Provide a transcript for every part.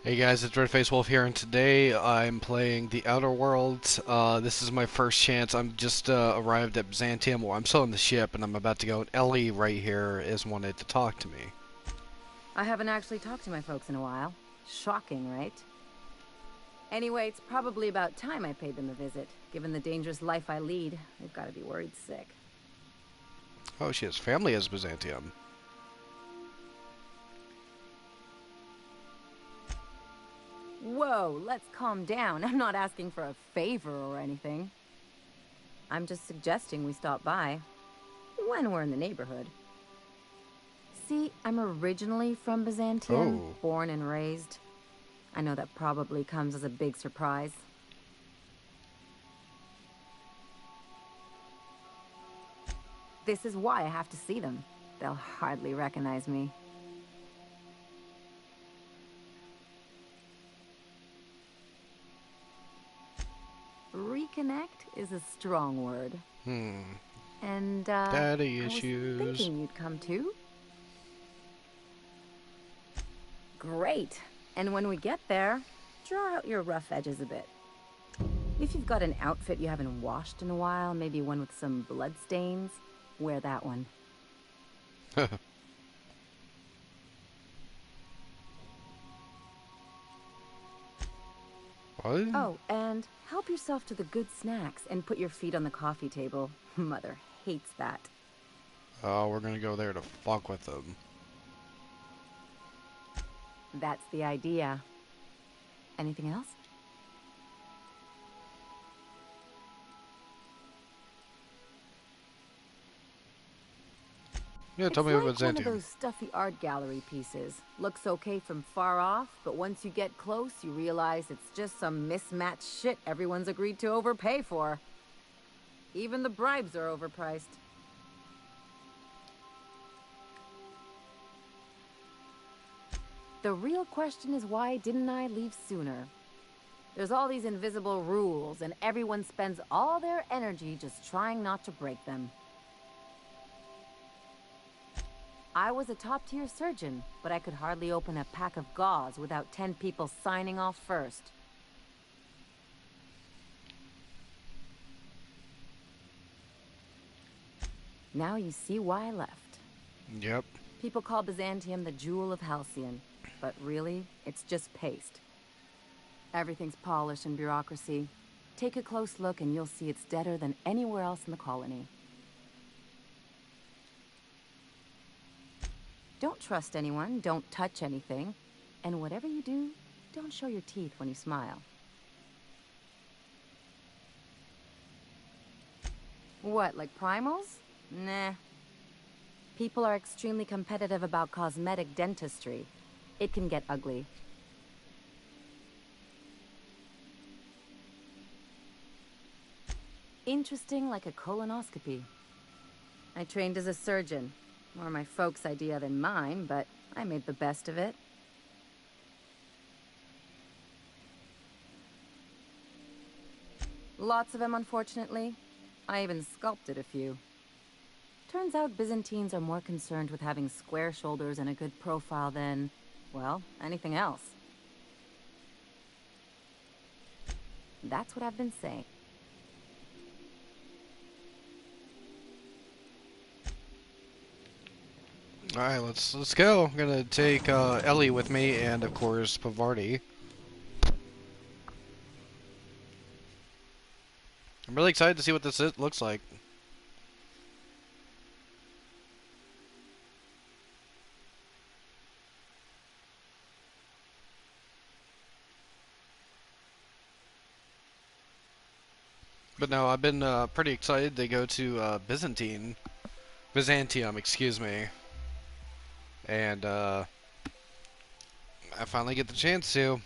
Hey guys, it's Redface Wolf here, and today I'm playing The Outer Worlds. This is my first chance. I'm just arrived at Byzantium. Well, I'm still in the ship, and I'm about to go. And Ellie right here is wanted to talk to me. I haven't actually talked to my folks in a while. Shocking, right? Anyway, it's probably about time I paid them a visit. Given the dangerous life I lead, they've got to be worried sick. Oh, she has family as Byzantium. Whoa, let's calm down. I'm not asking for a favor or anything. I'm just suggesting we stop by. When we're in the neighborhood. See, I'm originally from Byzantium, Oh, born and raised. I know that probably comes as a big surprise. This is why I have to see them. They'll hardly recognize me. Reconnect is a strong word. hmm. And, Daddy I was issues. thinking you'd come too. Great. And when we get there, draw out your rough edges a bit. If you've got an outfit you haven't washed in a while, maybe one with some blood stains, wear that one. What? Oh, and help yourself to the good snacks and put your feet on the coffee table. Mother hates that. Oh, we're gonna go there to fuck with them. That's the idea. Anything else? Yeah, tell It's me about like one of Byzantium. those stuffy art gallery pieces. Looks okay from far off, but once you get close, you realize it's just some mismatched shit everyone's agreed to overpay for. Even the bribes are overpriced. The real question is, why didn't I leave sooner? There's all these invisible rules, and everyone spends all their energy just trying not to break them. I was a top-tier surgeon, but I could hardly open a pack of gauze without 10 people signing off first. Now you see why I left. Yep. People call Byzantium the jewel of Halcyon, but really, it's just paste. Everything's polish and bureaucracy. Take a close look and you'll see it's deader than anywhere else in the colony. Don't trust anyone, don't touch anything, and whatever you do, don't show your teeth when you smile. What, like primals? Nah. People are extremely competitive about cosmetic dentistry. It can get ugly. Interesting like a colonoscopy. I trained as a surgeon. More my folks' idea than mine, but I made the best of it. Lots of them, unfortunately. I even sculpted a few. Turns out Byzantines are more concerned with having square shoulders and a good profile than, well, anything else. That's what I've been saying. All right, let's go. I'm gonna take Ellie with me, and of course Pavarti. I'm really excited to see what looks like. But no, I've been pretty excited to go to Byzantium, excuse me, and I finally get the chance to.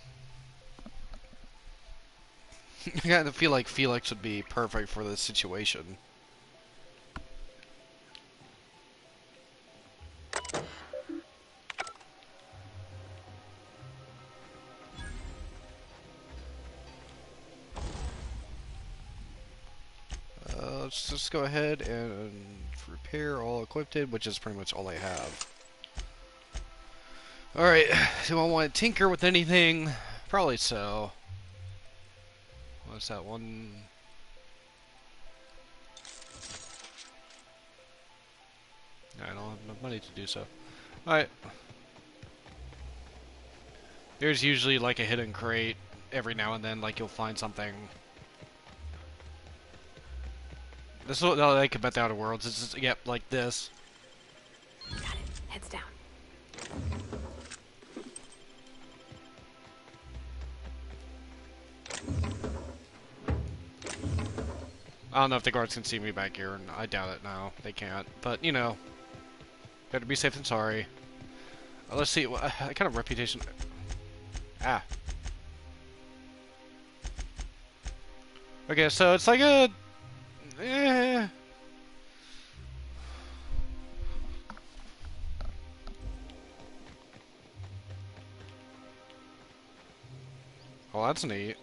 I kind of feel like Felix would be perfect for this situation. Let's just go ahead and repair all equipped, which is pretty much all I have. Alright, do I want to tinker with anything? Probably so. What's that one? I don't have enough money to do so. Alright. There's usually like a hidden crate every now and then, like you'll find something. This is what I like about the Outer Worlds. It's just, yep, like this. Got it. Heads down. I don't know if the guards can see me back here, and I doubt it now. They can't. But, you know, better be safe than sorry. Let's see, what kind of reputation... Ah. Okay, so it's like a... Eh. Well, that's neat.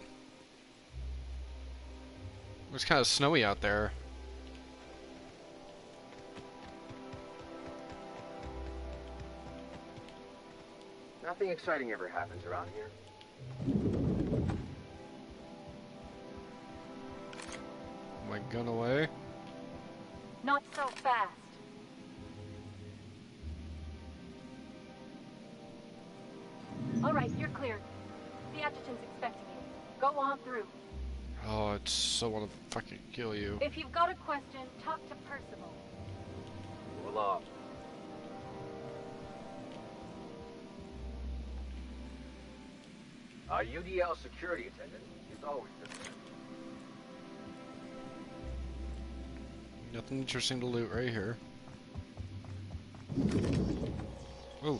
It's kind of snowy out there. Nothing exciting ever happens around here. My gun away. Not so fast. All right, you're cleared. The adjutant's expecting you. Go on through. Oh, it's so wanna fucking kill you. If you've got a question, talk to Percival. Hold off. UDL security attendant is always good. Nothing interesting to loot right here. Ooh.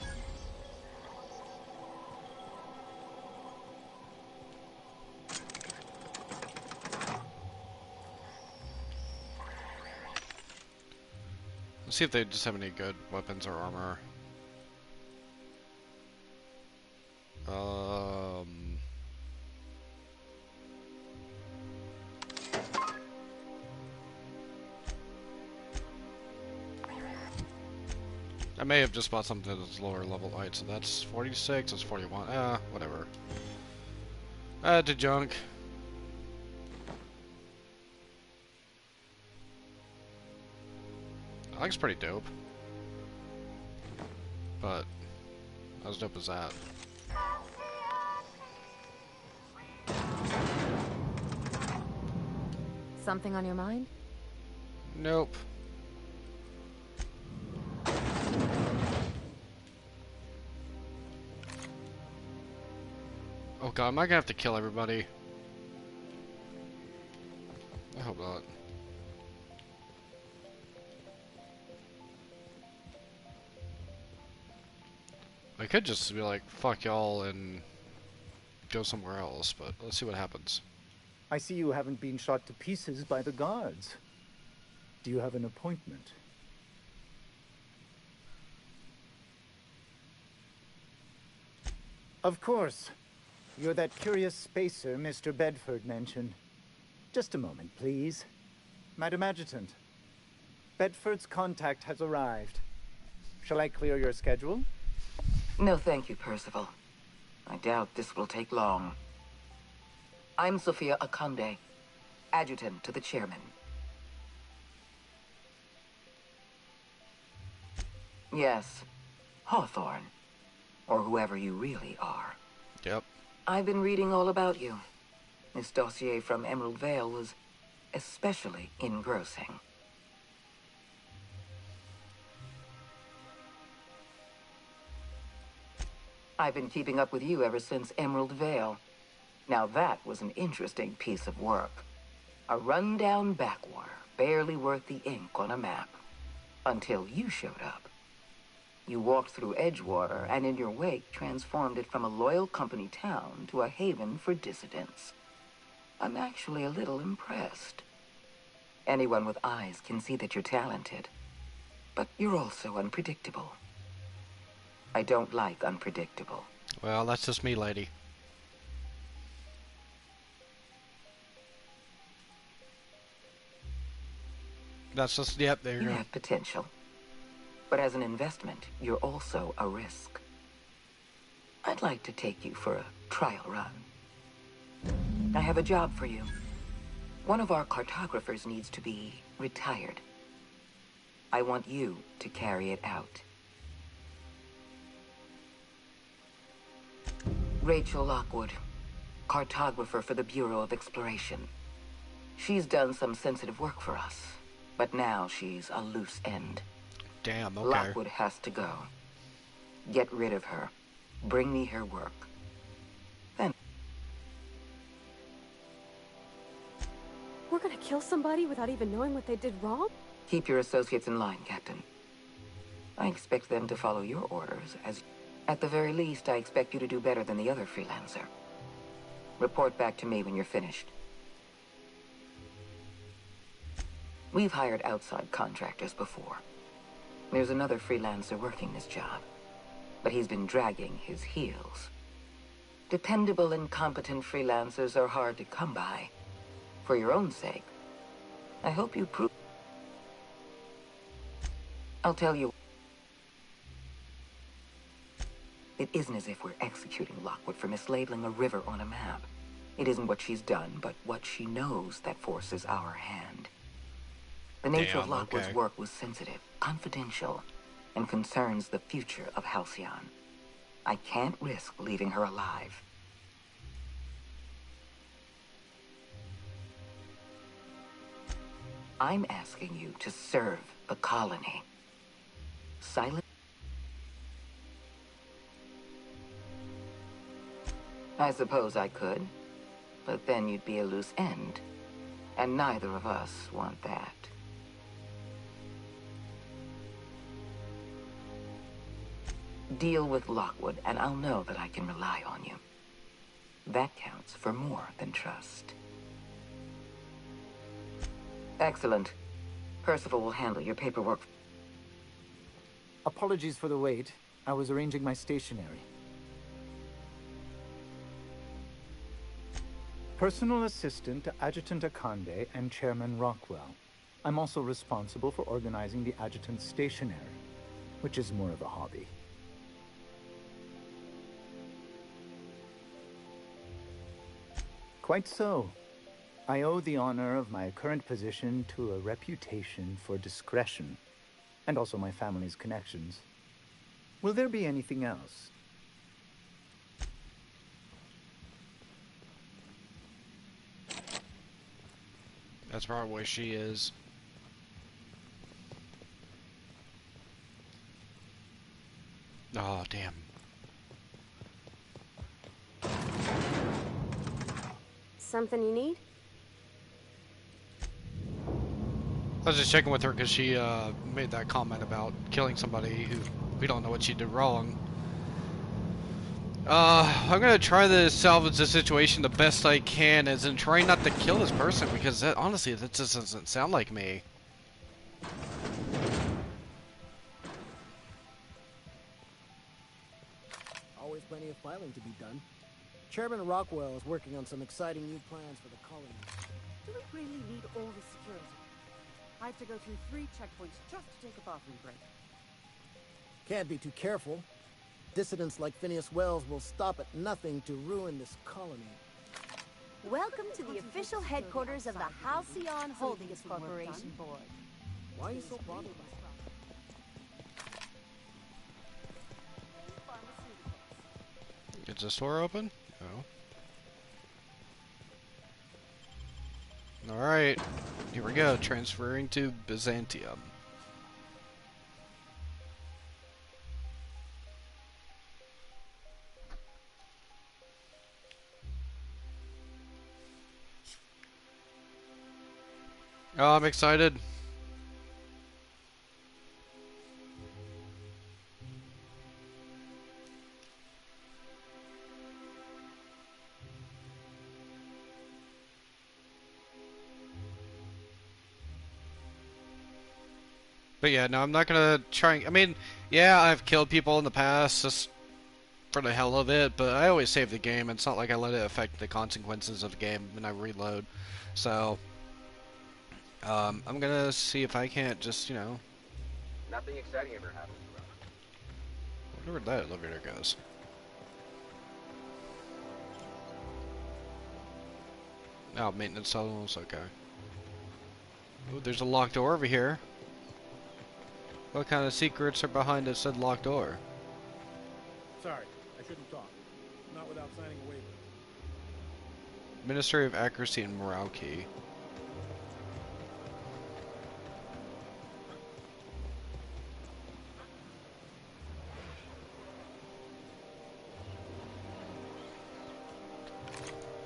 Let's see if they just have any good weapons or armor. I may have just bought something that's lower level height, so that's 46, that's 41, whatever. To junk. That looks pretty dope. But, how dope is that? Something on your mind? Nope. Oh god, am I gonna have to kill everybody? I hope not. I could just be like, fuck y'all and go somewhere else, but let's see what happens. I see you haven't been shot to pieces by the guards. Do you have an appointment? Of course. You're that curious spacer Mr. Bedford mentioned. Just a moment, please. Madam Adjutant, Bedford's contact has arrived. Shall I clear your schedule? No, thank you, Percival. I doubt this will take long. I'm Sophia Akande, adjutant to the chairman. Yes, Hawthorne, or whoever you really are. Yep. I've been reading all about you. This dossier from Emerald Vale was especially engrossing. I've been keeping up with you ever since Emerald Vale. Now that was an interesting piece of work. A rundown backwater, barely worth the ink on a map. Until you showed up. You walked through Edgewater and in your wake transformed it from a loyal company town to a haven for dissidents. I'm actually a little impressed. Anyone with eyes can see that you're talented. But you're also unpredictable. I don't like unpredictable. Well, that's just me, lady. That's just, yep, there you You go. have potential. But as an investment, you're also a risk. I'd like to take you for a trial run. I have a job for you. One of our cartographers needs to be retired. I want you to carry it out. Rachel Lockwood, cartographer for the Bureau of Exploration. She's done some sensitive work for us, but now she's a loose end. Damn, okay. Lockwood has to go. Get rid of her. Bring me her work. Then... We're gonna kill somebody without even knowing what they did wrong? Keep your associates in line, Captain. I expect them to follow your orders as... At the very least, I expect you to do better than the other freelancer. Report back to me when you're finished. We've hired outside contractors before. There's another freelancer working this job, but he's been dragging his heels. Dependable and competent freelancers are hard to come by. For your own sake, I hope you prove... I'll tell you... It isn't as if we're executing Lockwood for mislabeling a river on a map. It isn't what she's done, but what she knows that forces our hand. The nature of Lockwood's work was sensitive, confidential, and concerns the future of Halcyon. I can't risk leaving her alive. I'm asking you to serve the colony. Silent. I suppose I could, but then you'd be a loose end, and neither of us want that. Deal with Lockwood, and I'll know that I can rely on you. That counts for more than trust. Excellent. Percival will handle your paperwork. Apologies for the wait. I was arranging my stationery. Personal assistant to Adjutant Akande and Chairman Rockwell. I'm also responsible for organizing the adjutant's stationery, which is more of a hobby. Quite so. I owe the honor of my current position to a reputation for discretion, and also my family's connections. Will there be anything else? That's probably where she is. Oh, damn. Something you need? I was just checking with her because she made that comment about killing somebody who we don't know what she did wrong. I'm gonna try to salvage the situation the best I can, as in trying not to kill this person, because that, honestly, that just doesn't sound like me. Always plenty of filing to be done. Chairman Rockwell is working on some exciting new plans for the colony. Do we really need all the security? I have to go through 3 checkpoints just to take a bathroom break. Can't be too careful. Dissidents like Phineas Wells will stop at nothing to ruin this colony. Welcome to the official headquarters of the Halcyon Holdings Corporation Board. Why are you so bothered? Is this door open? Oh. Alright. Here we go. Transferring to Byzantium. Oh, I'm excited. But yeah, no, I'm not gonna try. I mean, yeah, I've killed people in the past just for the hell of it, but I always save the game. It's not like I let it affect the consequences of the game when I reload. So, I'm gonna see if I can't just, you know... Nothing exciting ever happens around. I wonder where that elevator goes. Oh, maintenance tunnels, okay. Oh, there's a locked door over here. What kind of secrets are behind a said locked door? Sorry, I shouldn't talk. Not without signing a waiver. Ministry of Accuracy and Morality.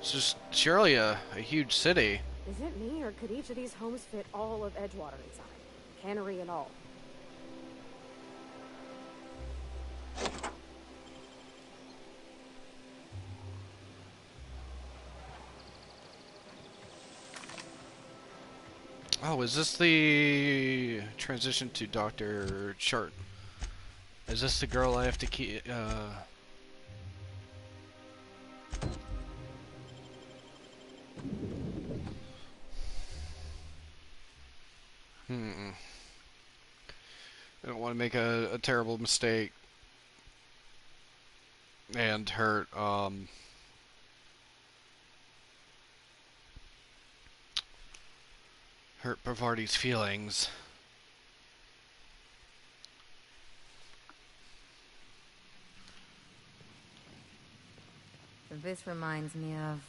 It's just surely a huge city. Is it me, or could each of these homes fit all of Edgewater inside? Cannery and all. Oh, is this the transition to Dr. Chart? Is this the girl I have to keep, I don't want to make a terrible mistake and hurt, hurt Bavardi's feelings. This reminds me of...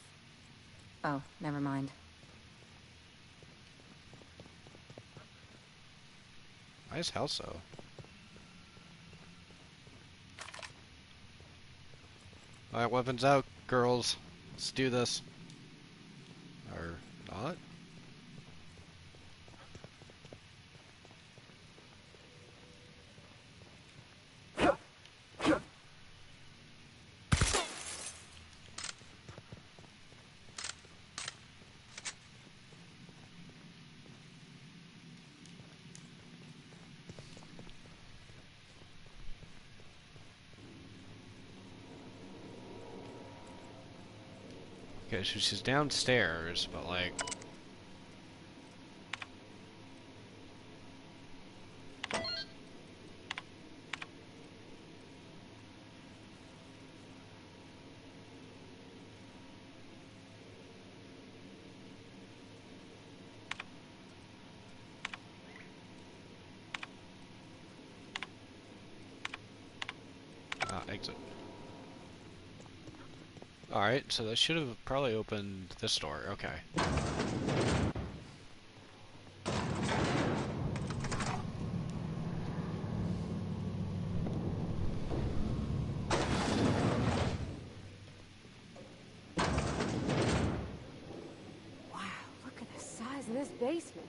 Oh, never mind. Nice house, though. Alright, weapons out, girls. Let's do this. Or not? Okay, so she's downstairs, but like... exit. Alright, so that should have probably opened this door. Okay. Wow, look at the size of this basement.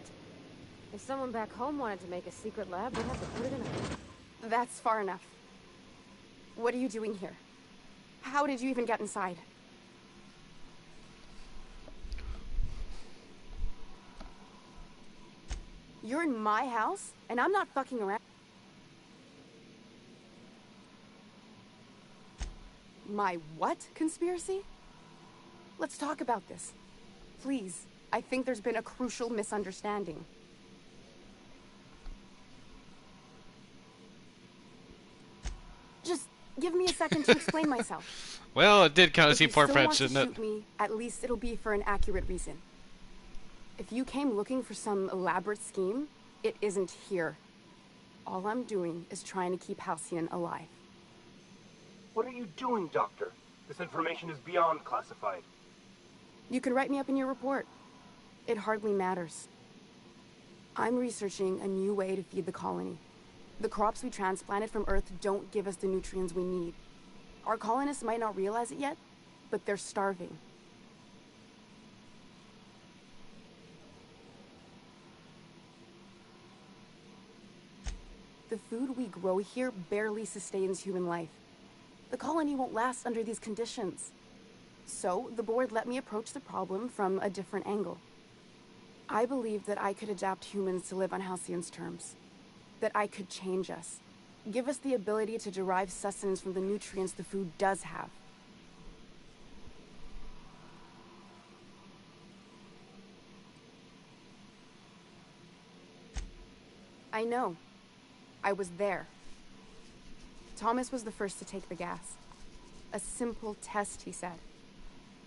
If someone back home wanted to make a secret lab, they'd have to put it in a... That's far enough. What are you doing here? How did you even get inside? You're in my house, and I'm not fucking around. My what conspiracy? Let's talk about this. Please, I think there's been a crucial misunderstanding. Just give me a second to explain myself. Well, it did kind of If seem you still want far-fetched, to didn't it? shoot me, at least it'll be for an accurate reason. If you came looking for some elaborate scheme, it isn't here. All I'm doing is trying to keep Halcyon alive. What are you doing, Doctor? This information is beyond classified. You can write me up in your report. It hardly matters. I'm researching a new way to feed the colony. The crops we transplanted from Earth don't give us the nutrients we need. Our colonists might not realize it yet, but they're starving. The food we grow here barely sustains human life. The colony won't last under these conditions. So, the board let me approach the problem from a different angle. I believed that I could adapt humans to live on Halcyon's terms. That I could change us. Give us the ability to derive sustenance from the nutrients the food does have. I know. I was there. Thomas was the first to take the gas. A simple test, he said.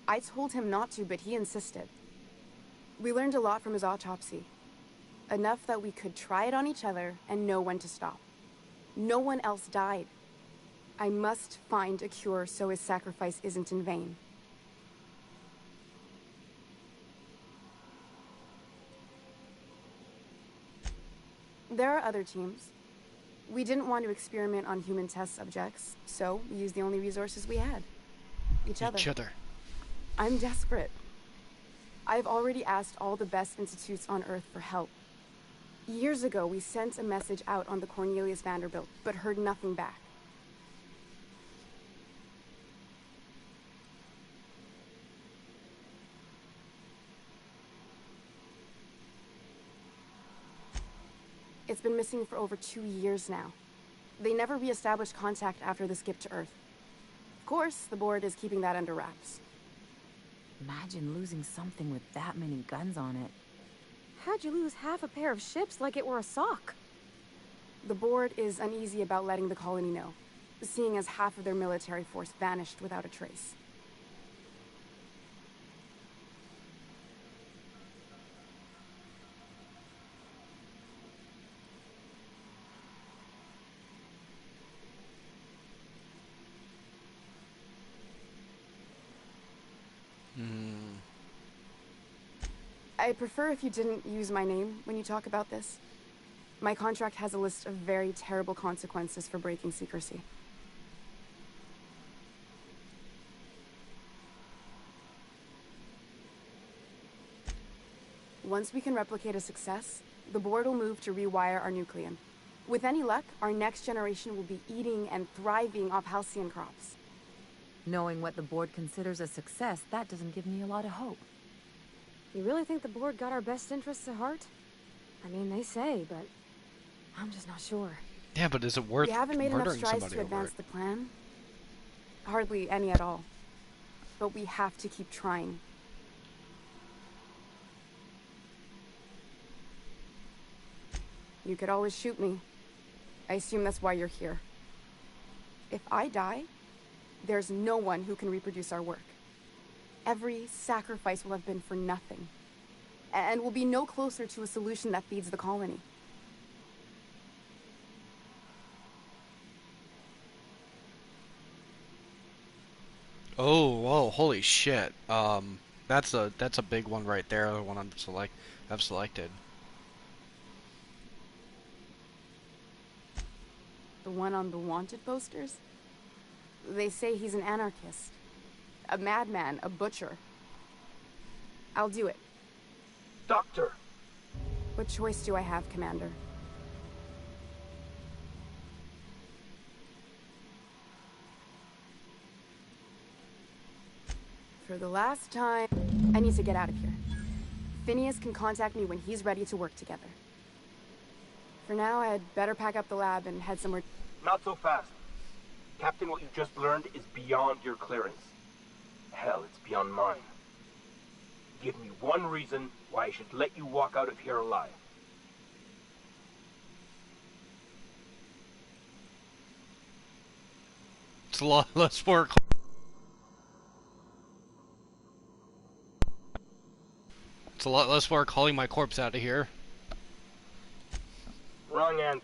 I told him not to, but he insisted. We learned a lot from his autopsy. Enough that we could try it on each other and know when to stop. No one else died. I must find a cure so his sacrifice isn't in vain. There are other teams. We didn't want to experiment on human test subjects, so we used the only resources we had. Each other. I'm desperate. I've already asked all the best institutes on Earth for help. Years ago, we sent a message out on the Cornelius Vanderbilt, but heard nothing back. It's been missing for over 2 years now. They never re-established contact after the skip to Earth. Of course, the board is keeping that under wraps. Imagine losing something with that many guns on it. How'd you lose half a pair of ships like it were a sock? The board is uneasy about letting the colony know, seeing as half of their military force vanished without a trace. I'd prefer if you didn't use my name when you talk about this. My contract has a list of very terrible consequences for breaking secrecy. Once we can replicate a success, the board will move to rewire our nucleum. With any luck, our next generation will be eating and thriving off halcyon crops. Knowing what the board considers a success, that doesn't give me a lot of hope. You really think the board got our best interests at heart? I mean, they say, but I'm just not sure. Yeah, but is it worth We haven't made enough murdering strides somebody to over advance it? the plan. Hardly any at all. But we have to keep trying. You could always shoot me. I assume that's why you're here. If I die, there's no one who can reproduce our work. Every sacrifice will have been for nothing. And we'll be no closer to a solution that feeds the colony. Oh, whoa, holy shit. That's a big one right there, the one I've selected. The one on the wanted posters? They say he's an anarchist. A madman, a butcher. I'll do it. Doctor! What choice do I have, Commander? For the last time, I need to get out of here. Phineas can contact me when he's ready to work together. For now, I'd better pack up the lab and head somewhere. Not so fast. Captain, what you just learned is beyond your clearance. Hell, it's beyond mine. Give me one reason why I should let you walk out of here alive. It's a lot less work. It's a lot less work hauling my corpse out of here. Wrong answer.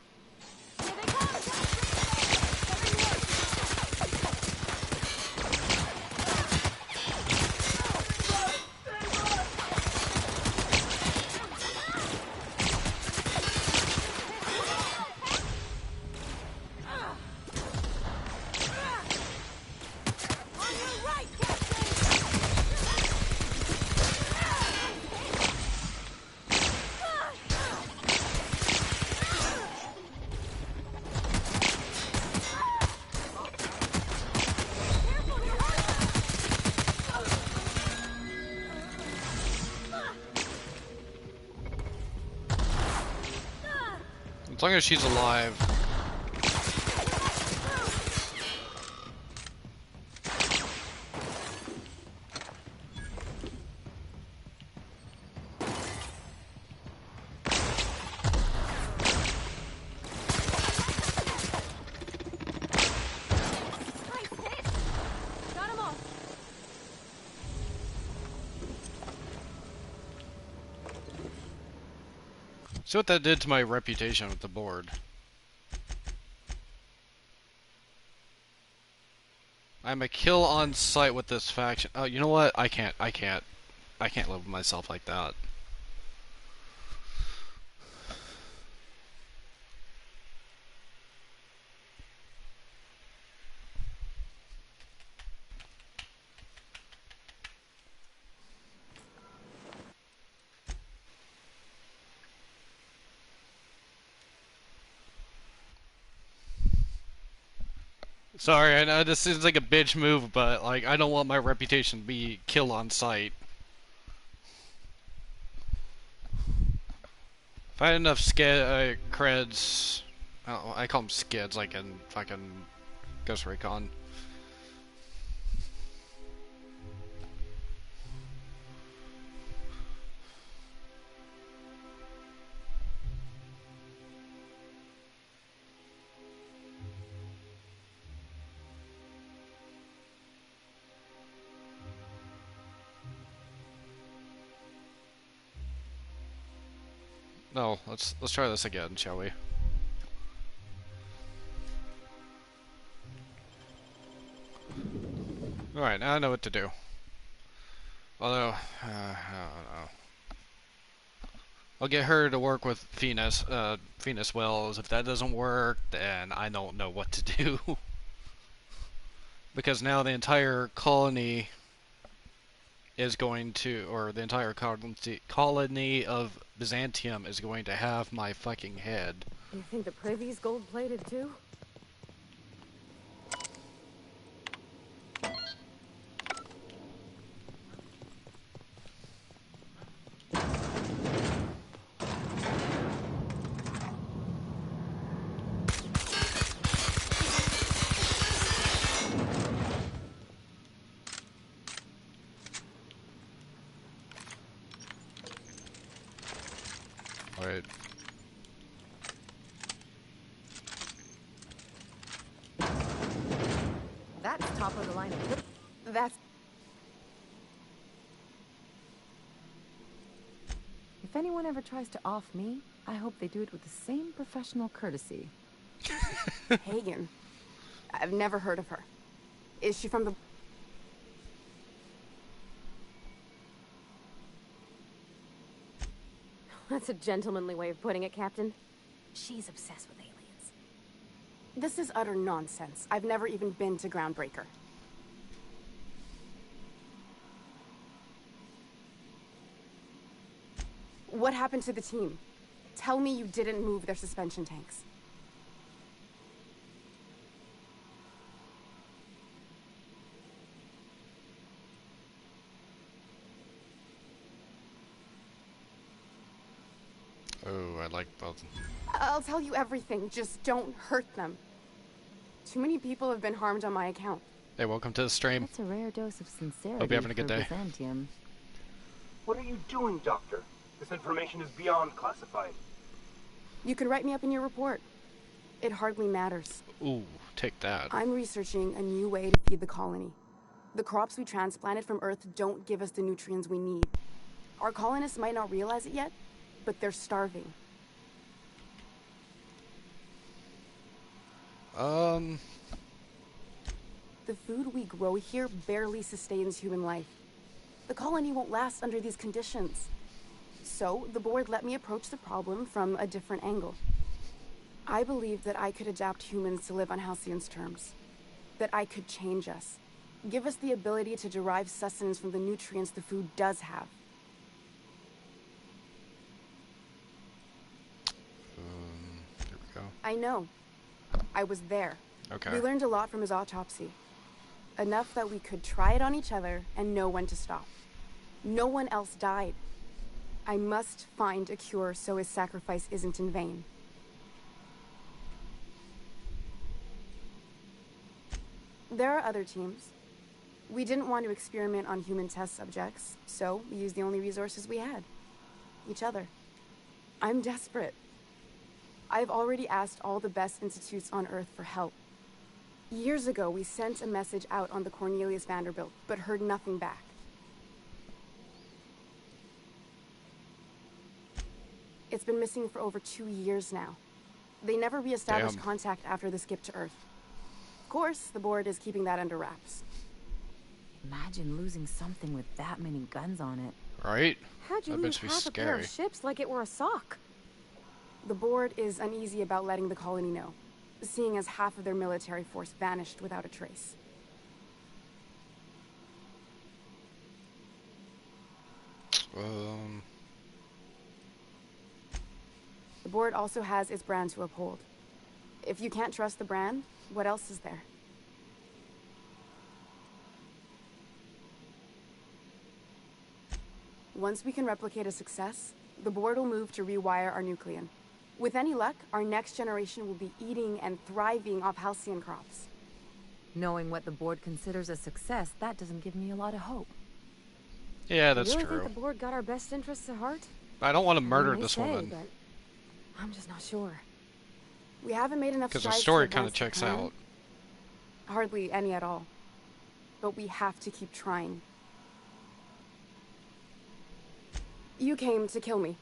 As long as she's alive. See what that did to my reputation with the board. I'm a kill on sight with this faction. Oh, you know what? I can't live with myself like that. Sorry, I know this seems like a bitch move, but like I don't want my reputation to be kill on sight. If I had enough creds, oh, I call them skids, like in fucking Ghost Recon. No, let's try this again, shall we? Alright, now I know what to do. Although, I don't know. I'll get her to work with Venus Wells. If that doesn't work, then I don't know what to do. Because now the entire colony is going to, or the entire colony of Byzantium is going to have my fucking head. You think the privy's gold-plated too? Alright. That's top of the line. That's... If anyone ever tries to off me, I hope they do it with the same professional courtesy. Hagen. I've never heard of her. Is she from the... That's a gentlemanly way of putting it, Captain. She's obsessed with aliens. This is utter nonsense. I've never even been to Groundbreaker. What happened to the team? Tell me you didn't move their suspension tanks. Oh, I like both. I'll tell you everything, just don't hurt them. Too many people have been harmed on my account. Hey, welcome to the stream. That's a rare dose of sincerity. Hope you're having a good for day. Byzantium. What are you doing, Doctor? This information is beyond classified. You can write me up in your report. It hardly matters. Ooh, take that. I'm researching a new way to feed the colony. The crops we transplanted from Earth don't give us the nutrients we need. Our colonists might not realize it yet, but they're starving. The food we grow here barely sustains human life. The colony won't last under these conditions. So, the board let me approach the problem from a different angle. I believe that I could adapt humans to live on Halcyon's terms. That I could change us. Give us the ability to derive sustenance from the nutrients the food does have. Here we go. I know. I was there. Okay. We learned a lot from his autopsy. Enough that we could try it on each other and know when to stop. No one else died. I must find a cure so his sacrifice isn't in vain. There are other teams. We didn't want to experiment on human test subjects, so we used the only resources we had. Each other. I'm desperate. I've already asked all the best institutes on Earth for help. Years ago, we sent a message out on the Cornelius Vanderbilt, but heard nothing back. It's been missing for over 2 years now. They never reestablished Damn. contact after the skip to Earth. Of course, the board is keeping that under wraps. Imagine losing something with that many guns on it. Right? How'd you That lose bitch be half a pair of scary. ships like it were a sock? The board is uneasy about letting the colony know, seeing as half of their military force vanished without a trace. The board also has its brand to uphold. If you can't trust the brand, what else is there? Once we can replicate a success, the board will move to rewire our nucleon. With any luck, our next generation will be eating and thriving off halcyon crops. Knowing what the board considers a success, that doesn't give me a lot of hope. Yeah, that's you really true. think the board got our best interests at heart? I don't want to I mean, murder they this say, woman. But I'm just not sure. We haven't made enough Because the strides story to kind of advance the checks plan. out. Hardly any at all. But we have to keep trying. You came to kill me.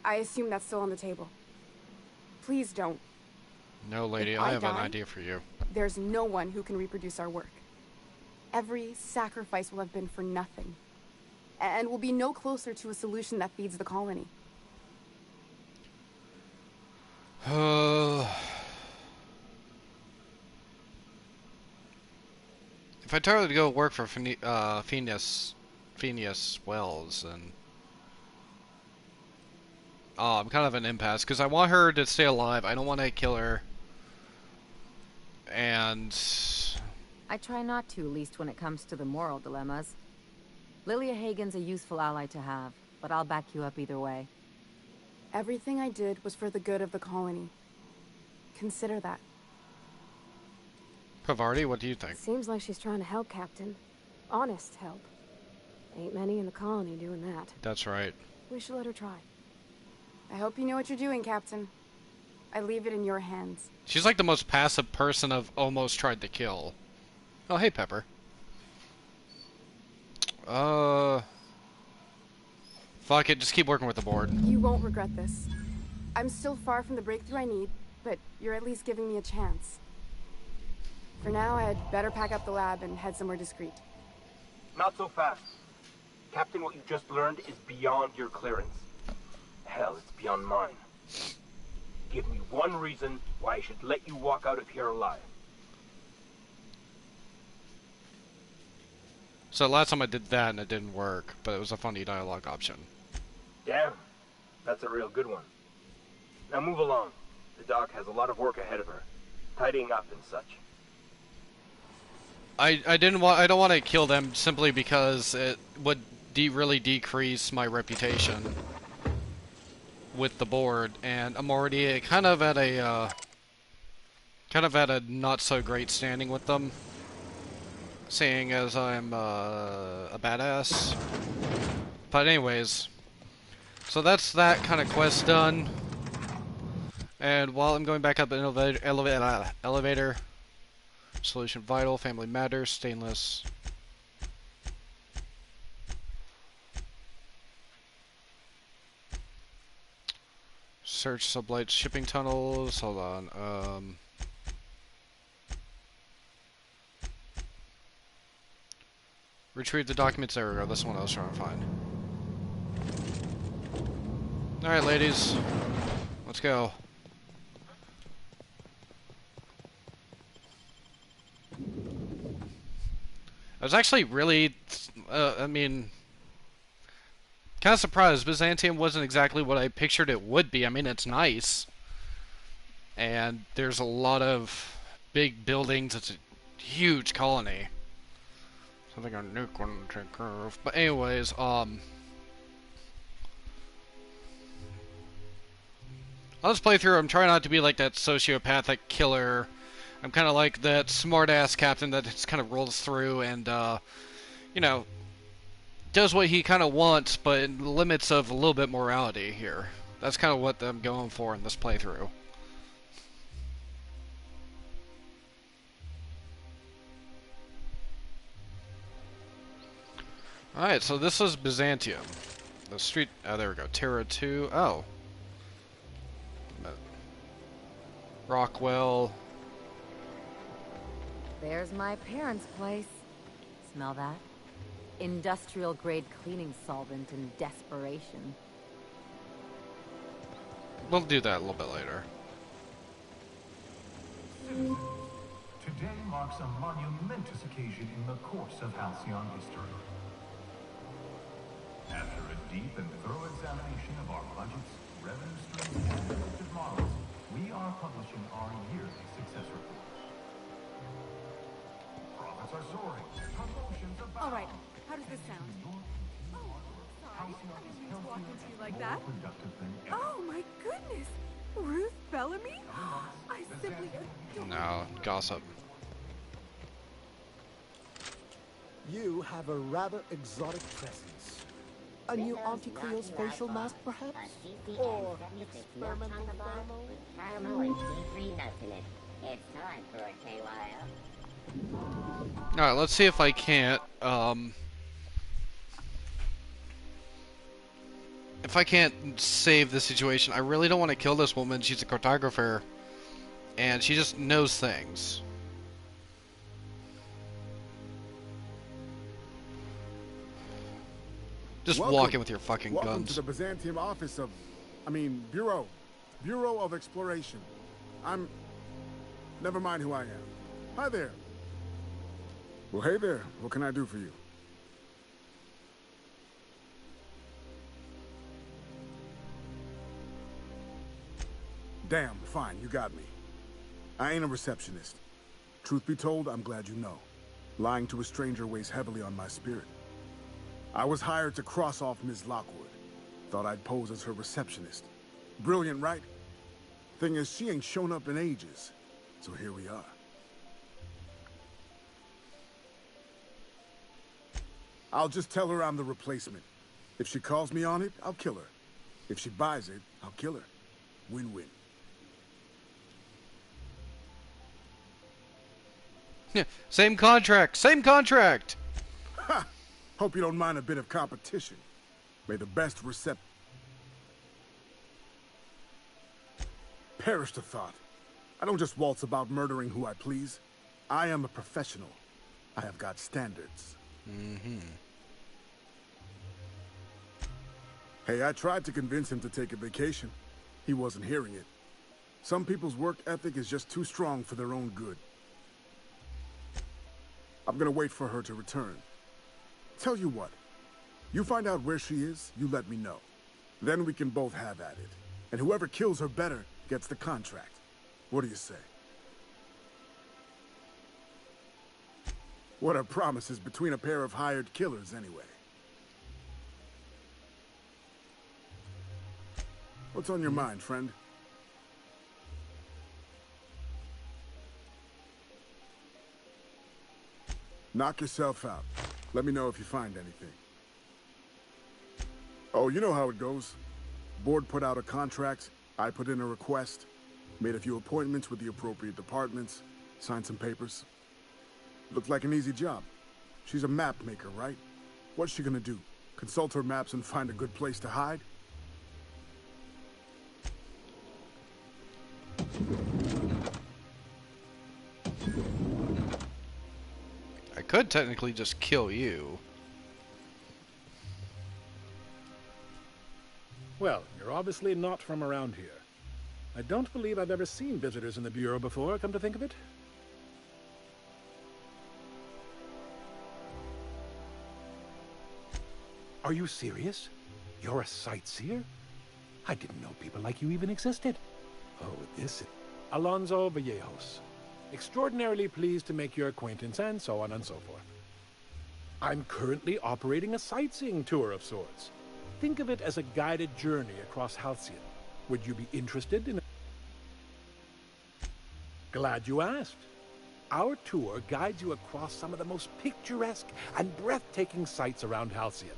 I assume that's still on the table. Please don't. No, lady, If I I have an die- idea for you. There's no one who can reproduce our work. Every sacrifice will have been for nothing. And we'll be no closer to a solution that feeds the colony. If I tell her to go work for Phineas Wells, then... Oh, I'm kind of an impasse, because I want her to stay alive. I don't want to kill her. And... I try not to, at least when it comes to the moral dilemmas. Lilia Hagen's a useful ally to have, but I'll back you up either way. Everything I did was for the good of the colony. Consider that. Pavarti, what do you think? Seems like she's trying to help, Captain. Honest help. Ain't many in the colony doing that. That's right. We should let her try. I hope you know what you're doing, Captain. I leave it in your hands. She's like the most passive person I've almost tried to kill. Oh, hey, Pepper. Fuck it, just keep working with the board. You won't regret this. I'm still far from the breakthrough I need, but you're at least giving me a chance. For now, I'd better pack up the lab and head somewhere discreet. Not so fast. Captain, what you just learned is beyond your clearance. Hell, it's beyond mine. Give me one reason why I should let you walk out of here alive. So last time I did that and it didn't work, but it was a funny dialogue option. Damn, that's a real good one. Now move along. The doc has a lot of work ahead of her, tidying up and such. I don't want to kill them simply because it would really decrease my reputation with the board, and I'm already kind of at a not so great standing with them, seeing as I'm a badass. But anyways, so that's that kind of quest done. And while I'm going back up an elevator, solution vital, family matters, stainless. Search sublight shipping tunnels. Hold on. Retrieve the documents. There we go. That's the one I was trying to find. Alright, ladies. Let's go. I was actually really, I mean, kind of surprised. Byzantium wasn't exactly what I pictured it would be. I mean, it's nice. And there's a lot of big buildings. It's a huge colony. Something our nuke wouldn't take care of. But anyways, I'll just play through. I'm trying not to be like that sociopathic killer. I'm kind of like that smart-ass captain that just kind of rolls through and, you know, does what he kind of wants, but in the limits of a little bit morality here. That's kind of what I'm going for in this playthrough. Alright, so this is Byzantium. The street... Oh, there we go. Terra 2. Oh. Rockwell. There's my parents' place. Smell that? Industrial grade cleaning solvent in desperation. We'll do that a little bit later. Citizens, today marks a monumentous occasion in the course of Halcyon history. After a deep and thorough examination of our budgets, revenue streams, and predictive models, we are publishing our yearly success report. Profits are soaring. Promotions abound. All right, how does this sound? Oh, sorry. I didn't mean to walk into you like that. Oh my goodness! Ruth Bellamy? I simply adore. No, gossip. You have a rather exotic presence. A new Auntie Cleo's facial mask, perhaps? Or experimental pheromone? Caramel and tea-free nuts in it. It's time for a KYO. Alright, let's see if I can't, if I can't save the situation. I really don't want to kill this woman. She's a cartographer, and she just knows things. Just walk in with your fucking Welcome guns. to the Byzantium office of, Bureau of Exploration. Never mind who I am. Hi there. Well, hey there. What can I do for you? Damn, fine, you got me. I ain't a receptionist. Truth be told, I'm glad you know. Lying to a stranger weighs heavily on my spirit. I was hired to cross off Ms. Lockwood. Thought I'd pose as her receptionist. Brilliant, right? Thing is, she ain't shown up in ages. So here we are. I'll just tell her I'm the replacement. If she calls me on it, I'll kill her. If she buys it, I'll kill her. Win-win. Same contract! Same contract! Ha! Hope you don't mind a bit of competition. May the best Perish the thought. I don't just waltz about murdering who I please. I am a professional. I have got standards. Mm-hmm. Hey, I tried to convince him to take a vacation. He wasn't hearing it. Some people's work ethic is just too strong for their own good. I'm gonna wait for her to return. Tell you what, you find out where she is, you let me know. Then we can both have at it. And whoever kills her better gets the contract. What do you say? What are promises between a pair of hired killers, anyway? What's on your mind, friend? Knock yourself out. Let me know if you find anything. Oh, you know how it goes. Board put out a contract, I put in a request, made a few appointments with the appropriate departments, signed some papers. Looked like an easy job. She's a map maker, right? What's she gonna do? Consult her maps and find a good place to hide? I could technically just kill you. Well, you're obviously not from around here. I don't believe I've ever seen visitors in the Bureau before, come to think of it. Are you serious? You're a sightseer? I didn't know people like you even existed. Oh, this is Alonso Vallejos. Extraordinarily pleased to make your acquaintance, and so on and so forth. I'm currently operating a sightseeing tour of sorts. Think of it as a guided journey across Halcyon. Would you be interested in it? Glad you asked. Our tour guides you across some of the most picturesque and breathtaking sights around Halcyon.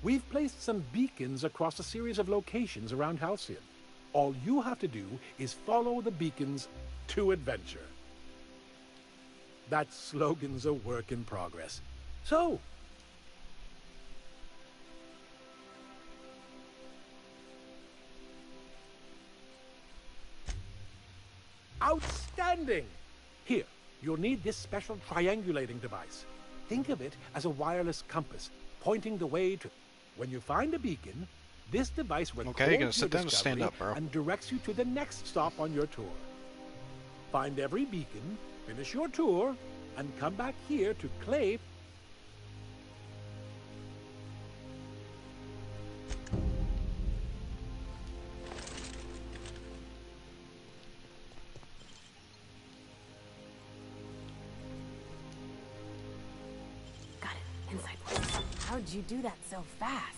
We've placed some beacons across a series of locations around Halcyon. All you have to do is follow the beacons to adventure. That slogan's a work in progress. So, Outstanding! Here, you'll need this special triangulating device. Think of it as a wireless compass, pointing the way to... When you find a beacon, this device records Okay, you gonna your sit down and discovery stand up, bro. and directs you to the next stop on your tour. Find every beacon, finish your tour, and come back here to claim... Got it. Inside voice. How'd you do that so fast?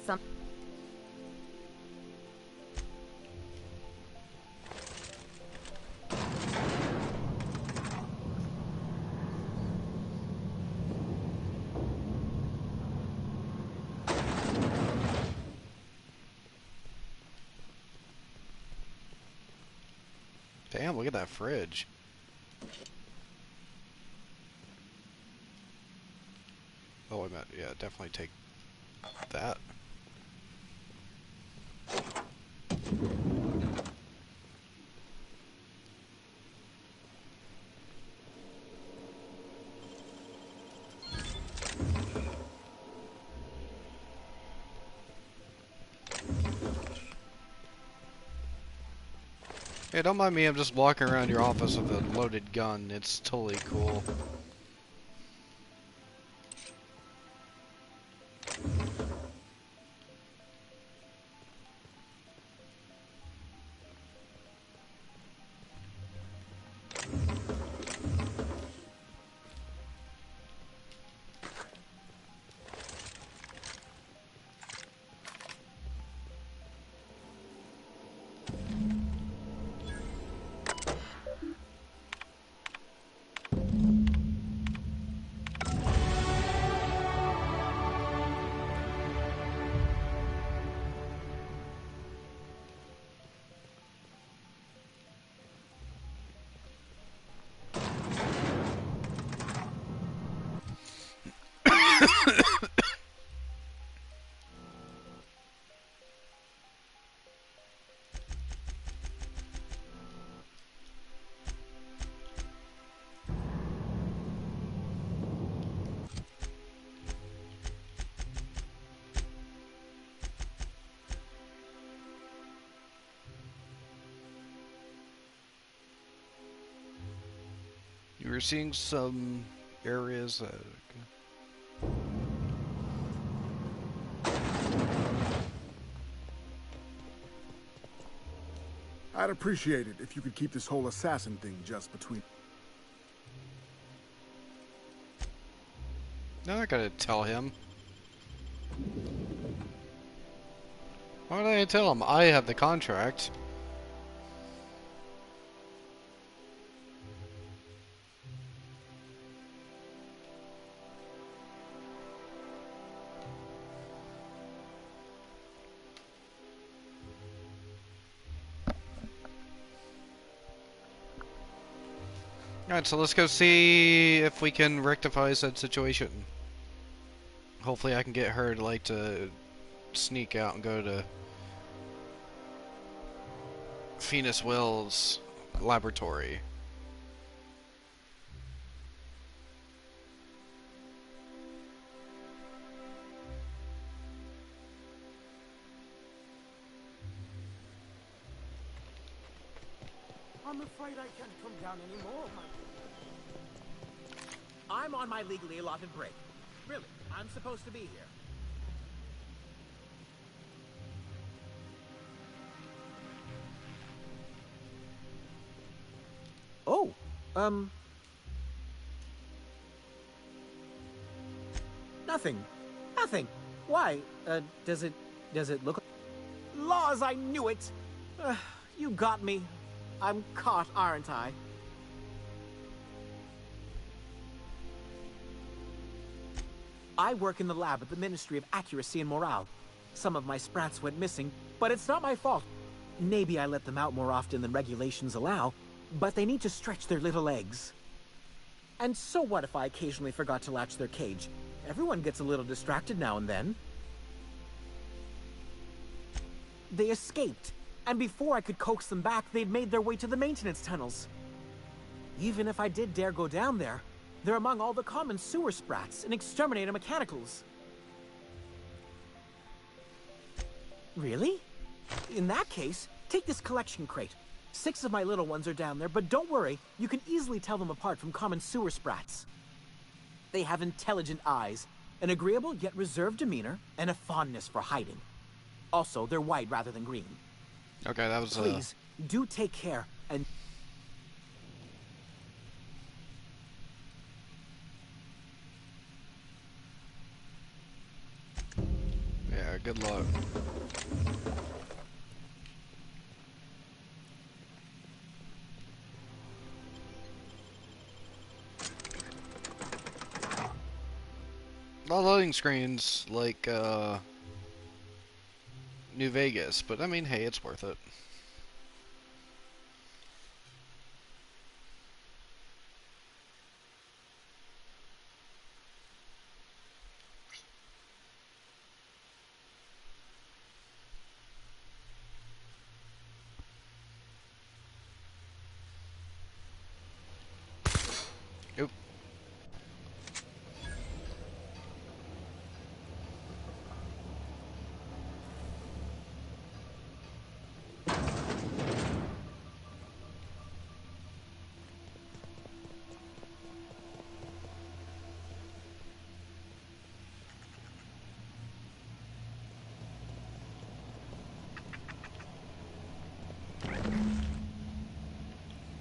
Some. Damn, look at that fridge. Oh, I meant, yeah, definitely take that. Hey, don't mind me, I'm just walking around your office with a loaded gun. It's totally cool. You were seeing some areas that... I'd appreciate it if you could keep this whole assassin thing just between... No, I gotta tell him. Why did I tell him? I have the contract. Alright, so let's go see if we can rectify said situation. Hopefully I can get her to, like, to sneak out and go to Venus Will's laboratory. I'm afraid I can't come down anymore, I'm on my legally allotted break. Really, I'm supposed to be here. Oh, nothing. Nothing. Why? Does it look... Laws, I knew it! You got me. I'm caught, aren't I? I work in the lab at the Ministry of Accuracy and Morale. Some of my sprats went missing, but it's not my fault. maybe I let them out more often than regulations allow, but they need to stretch their little legs. And so what if I occasionally forgot to latch their cage? Everyone gets a little distracted now and then. They escaped, and before I could coax them back, they'd made their way to the maintenance tunnels. Even if I did dare go down there, they're among all the common sewer sprats and exterminator mechanicals. Really? In that case, take this collection crate. 6 of my little ones are down there, but don't worry, you can easily tell them apart from common sewer sprats. They have intelligent eyes, an agreeable yet reserved demeanor, and a fondness for hiding. Also, they're white rather than green. Okay, that was Please, do take care, and... Yeah, good luck. A lot of loading screens like New Vegas, but I mean, hey, it's worth it. Oop.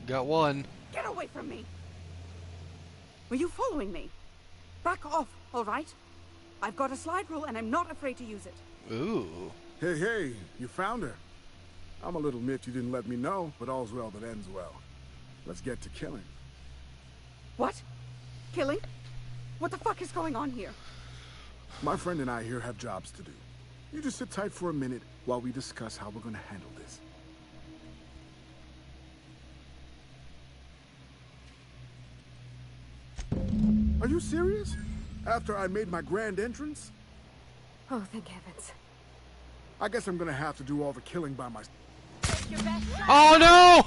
Got one. Get away from me! Were you following me? Back off, all right? I've got a slide rule and I'm not afraid to use it. Ooh. Hey, hey, you found her. I'm a little miffed you didn't let me know, but all's well that ends well. Let's get to killing. What? Killing? What the fuck is going on here? My friend and I here have jobs to do. You just sit tight for a minute while we discuss how we're gonna handle this. Are you serious? After I made my grand entrance? Oh, thank heavens. I guess I'm gonna have to do all the killing by myself. Oh no!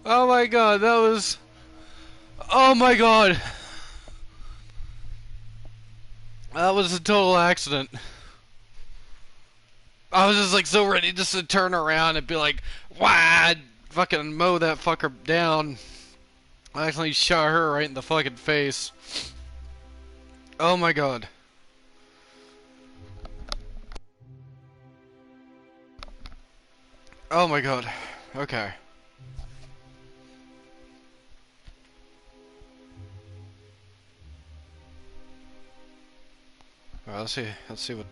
Oh my god, that was... Oh my god! That was a total accident. I was just like so ready just to turn around and be like, wah, fucking mow that fucker down. I actually shot her right in the fucking face. Oh my god. Oh my god. Okay. Alright, let's see what...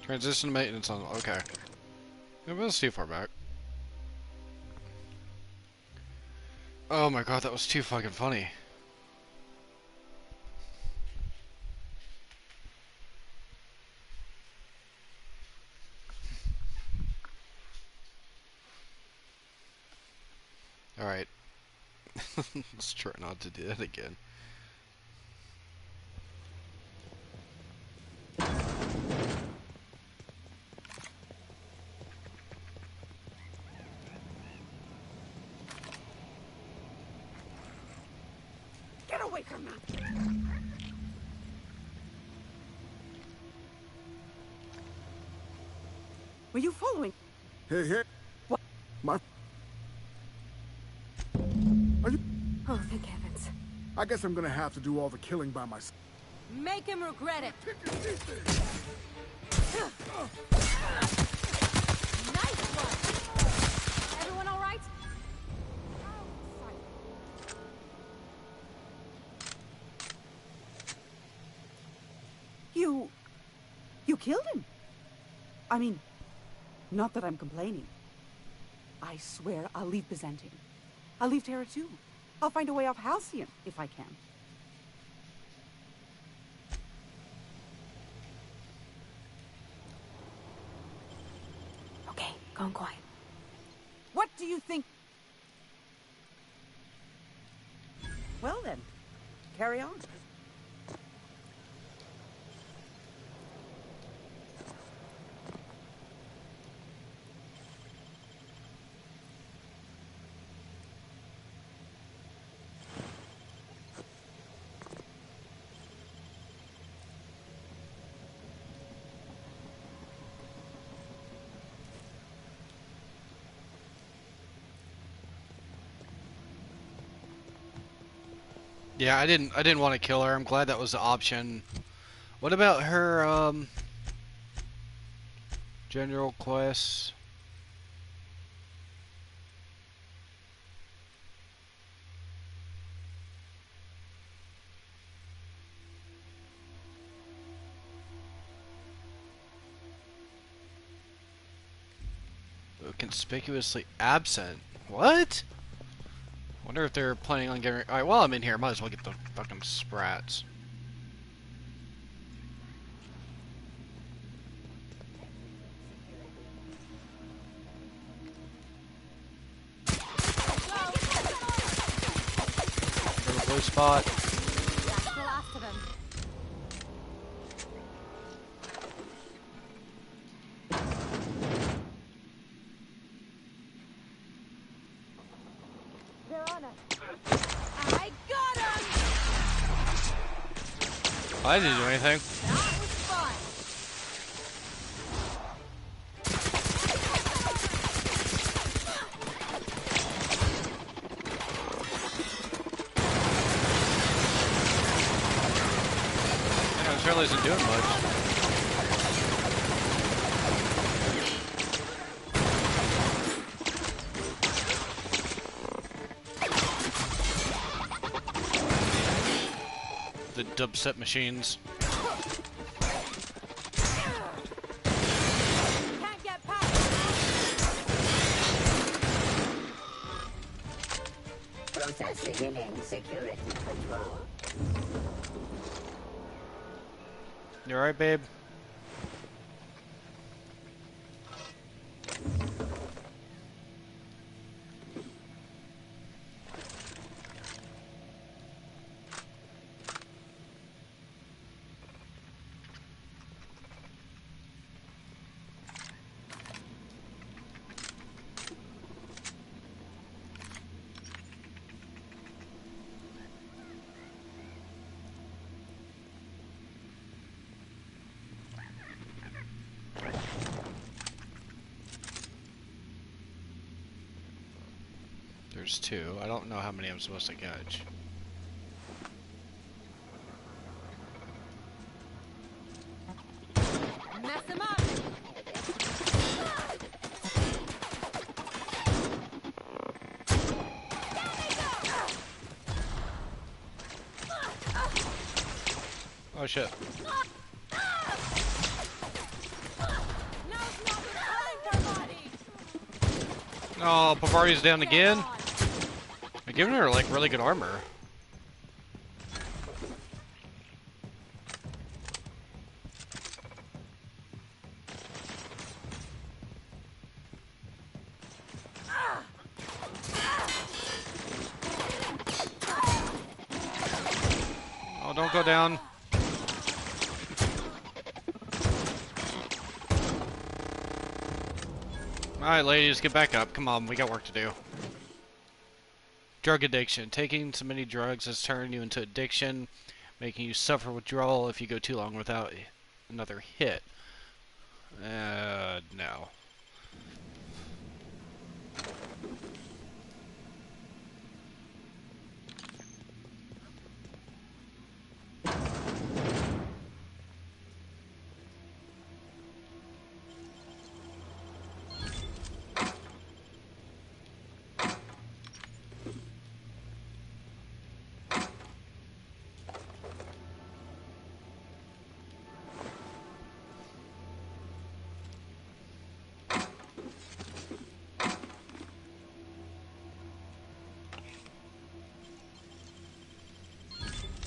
Transition to maintenance on... Okay. Yeah, let's see far back. Oh my god, that was too fucking funny. Alright. Let's try not to do that again. Get away from me! Were you following? Hey, hey. What? My... Are you... Oh, thank heavens. I guess I'm gonna have to do all the killing by myself. Make him regret it. Nice one. Everyone all right? You killed him. I mean, Not that I'm complaining. I swear I'll leave Byzantium. I'll leave Terra too. I'll find a way off Halcyon, if I can. Okay, gone quiet. What do you think? Well then, carry on. Yeah, I didn't want to kill her. I'm glad that was the option. What about her general quest? Conspicuously absent. What? Wonder if they're planning on getting. Alright, while I'm in here, might as well get the fucking sprats. Little blue spot. That's the last of them. They're on us. I got him! I didn't do anything. That was fun. Yeah, this really isn't doing much. The dubstep machines. Can't get past. Processing in security control. You alright, babe? There's two. I don't know how many I'm supposed to catch. Mess him up. Oh shit. Oh, Bavaria's down again. They're giving her like really good armor. Oh, don't go down. Alright, ladies, get back up. Come on, we got work to do. Drug addiction. Taking too many drugs has turned you into addiction, making you suffer withdrawal if you go too long without another hit. No.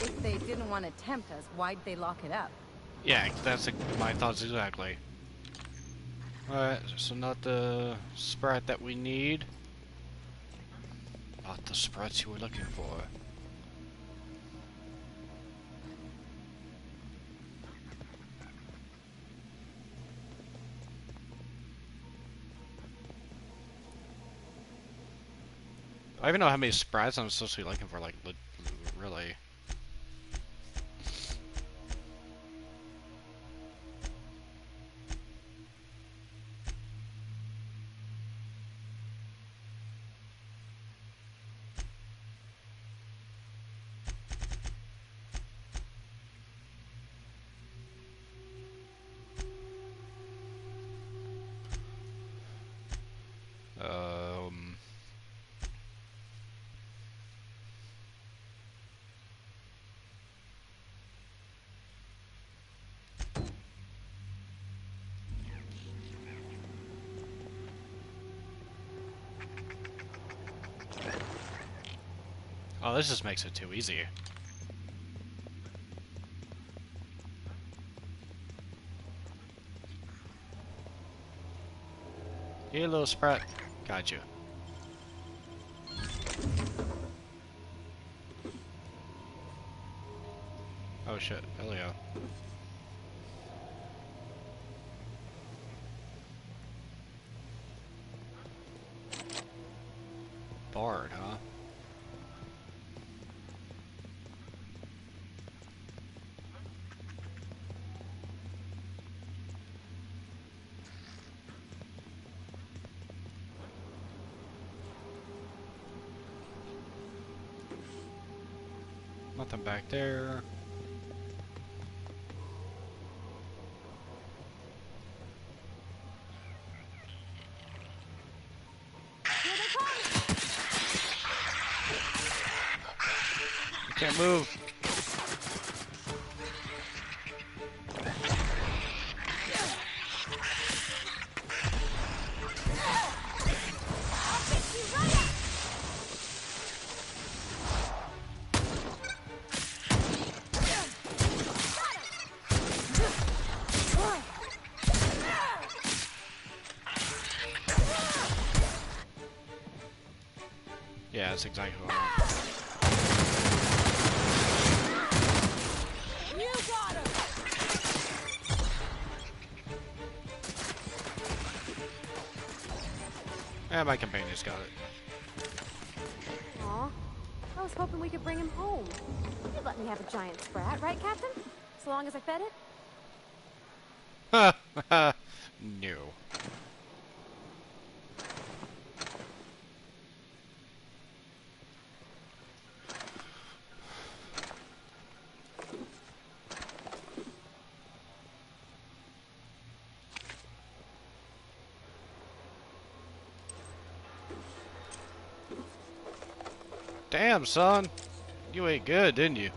If they didn't want to tempt us, why'd they lock it up? Yeah, that's my thoughts exactly. Alright, so not the Sprite that we need. Not the Sprites you were looking for. I don't even know how many Sprites I'm supposed to be looking for, like, really. Um... Oh, this just makes it too easy. Hey, little Sprite. Got you. Oh shit, hell yeah. Bard, huh? Nothing back there. I can't move. Yeah, that's exactly what I want. You got him! And my companion's got it. Aw, I was hoping we could bring him home. You'd let me have a giant sprat, right, Captain? So long as I fed it? Ha! No. Damn, son. You ate good, didn't you?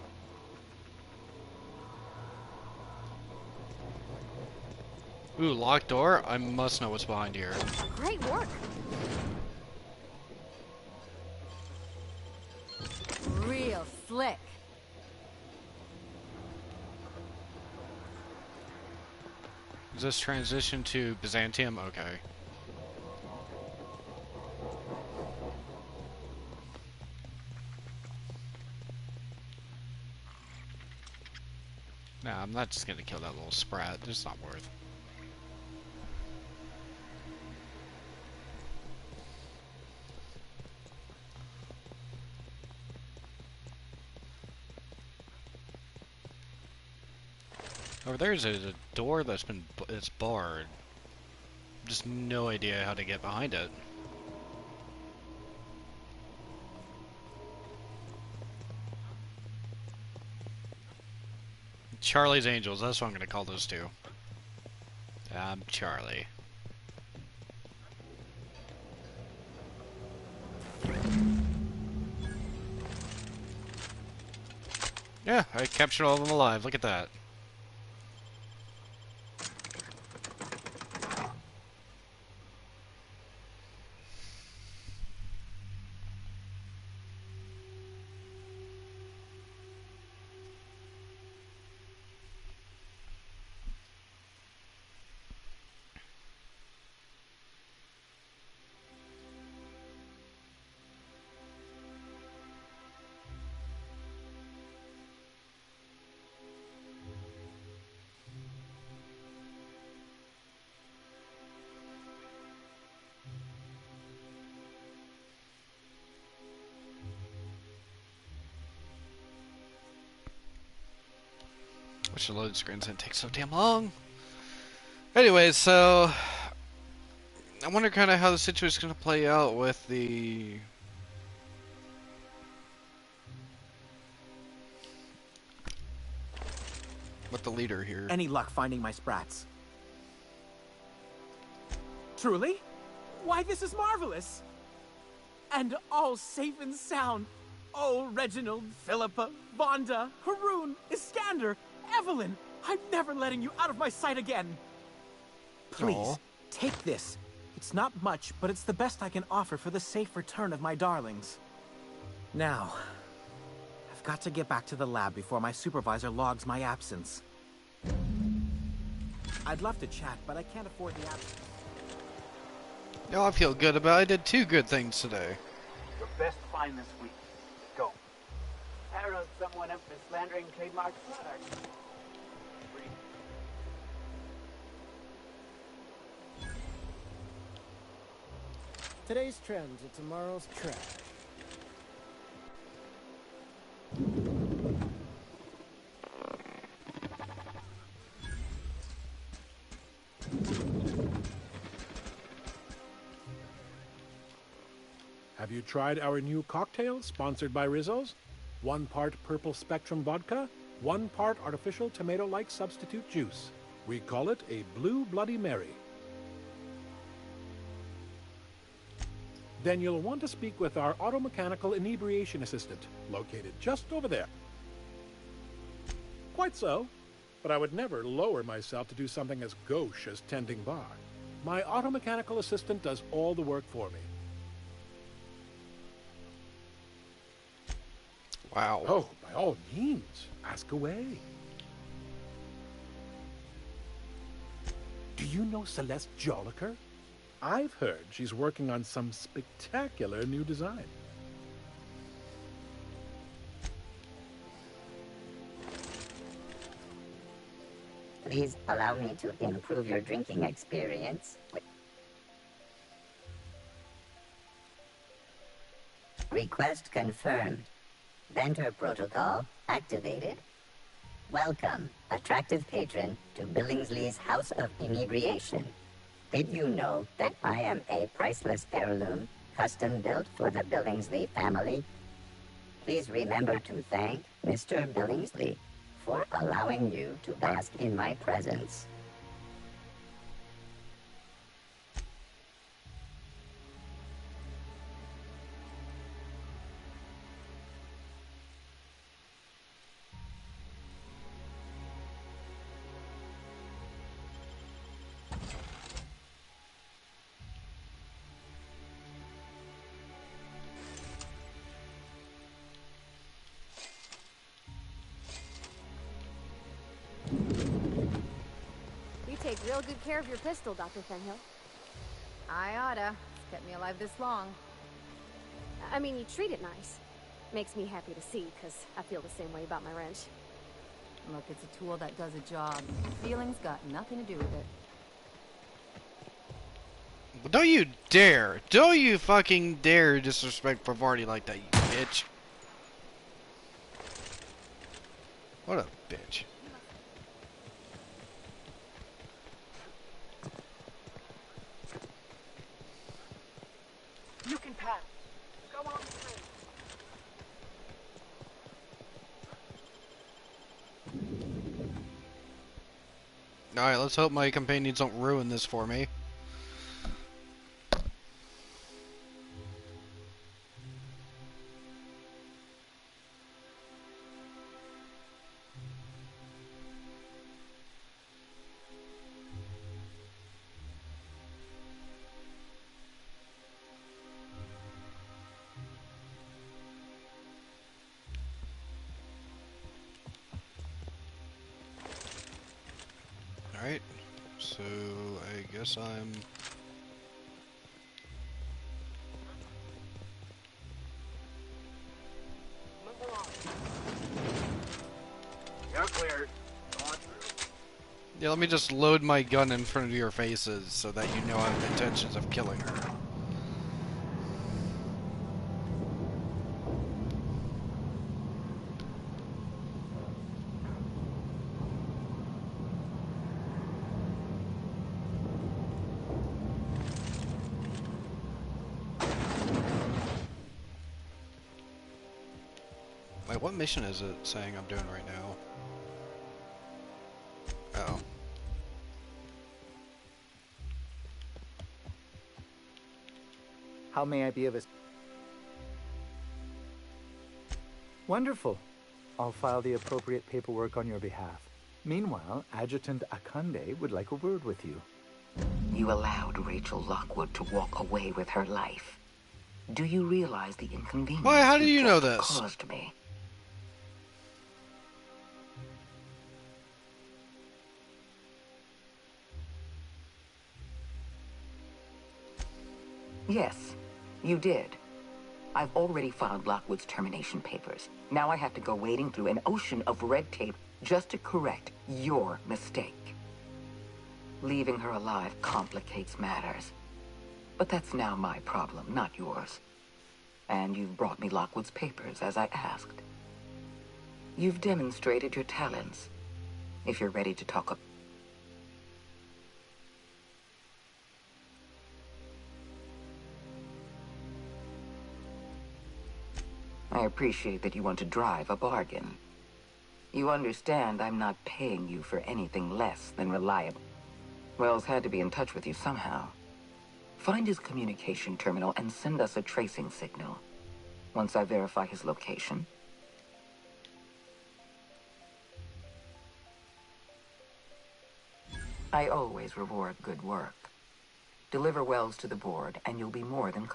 Ooh, locked door? I must know what's behind here. Great work! Real slick. Is this transition to Byzantium? Okay. Nah, I'm not just gonna kill that little sprat. It's not worth. Over there's a door that's been it's barred. Just no idea how to get behind it. Charlie's Angels, that's what I'm gonna call those two. I'm Charlie. Yeah, I captured all of them alive, look at that. Which the loading screens didn't take so damn long. Anyway, so I wonder kind of how the situation's going to play out with the leader here. Any luck finding my sprats? Truly? Why, this is marvelous! And all safe and sound. Oh, Reginald, Philippa, Vonda, Haroon, Iskander, Evelyn, I'm never letting you out of my sight again. Please, Aww. take this. It's not much, but it's the best I can offer for the safe return of my darlings. Now, I've got to get back to the lab before my supervisor logs my absence. I'd love to chat, but I can't afford the absence. No, I feel good about it. I did 2 good things today. Your best find this week. Go. I wrote someone up for slandering trademark products. Today's trends are tomorrow's trash. Have you tried our new cocktail sponsored by Rizzo's? 1 part Purple Spectrum vodka, 1 part artificial tomato-like substitute juice. We call it a Blue Bloody Mary. Then you'll want to speak with our automechanical inebriation assistant, located just over there. Quite so, but I would never lower myself to do something as gauche as tending bar. My automechanical assistant does all the work for me. Wow. Oh, by all means, ask away. Do you know Celeste Jolliker? I've heard she's working on some spectacular new design. Please allow me to improve your drinking experience. Request confirmed. Venter protocol activated. Welcome, attractive patron, to Billingsley's House of Inebriation. Did you know that I am a priceless heirloom, custom built for the Billingsley family? Please remember to thank Mr. Billingsley for allowing you to bask in my presence. You take real good care of your pistol, Dr. Fenhill. I oughta. It's kept me alive this long. I mean, you treat it nice. Makes me happy to see, because I feel the same way about my wrench. Look, it's a tool that does a job. Feelings got nothing to do with it. Don't you fucking dare disrespect Bavardi like that, you bitch. What a bitch. You can pass. Go on through. Alright, let's hope my companions don't ruin this for me. Alright, so I guess I'm... You're cleared. Go on through. Yeah, let me just load my gun in front of your faces so that you know I have intentions of killing her. Wait, what mission is it saying I'm doing right now? Oh. How may I be of assistance? Wonderful. I'll file the appropriate paperwork on your behalf. Meanwhile, Adjutant Akande would like a word with you. You allowed Rachel Lockwood to walk away with her life. Do you realize the inconvenience Why, how do you know just this? caused me? Yes, you did. I've already filed Lockwood's termination papers. Now I have to go wading through an ocean of red tape just to correct your mistake. Leaving her alive complicates matters. But that's now my problem, not yours. And you've brought me Lockwood's papers, as I asked. You've demonstrated your talents. If you're ready to talk I appreciate that you want to drive a bargain. You understand I'm not paying you for anything less than reliable. Wells had to be in touch with you somehow. Find his communication terminal and send us a tracing signal. Once I verify his location. I always reward good work. Deliver Wells to the board, and you'll be more than...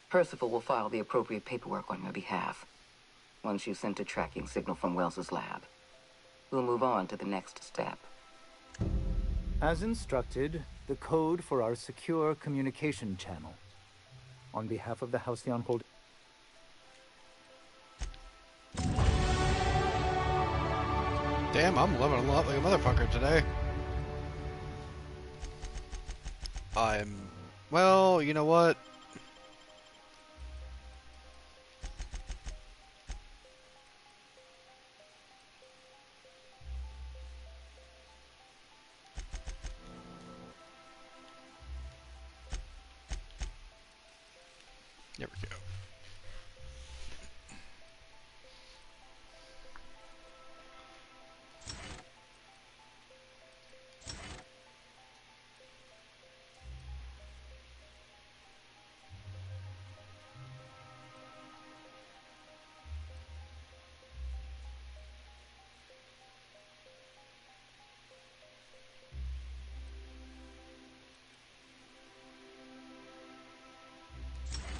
Percival will file the appropriate paperwork on your behalf. Once you've sent a tracking signal from Wells's lab, we'll move on to the next step. As instructed, the code for our secure communication channel. On behalf of the Halcyon Hold... Damn, I'm living a lot like a motherfucker today. Well, you know what? There we go.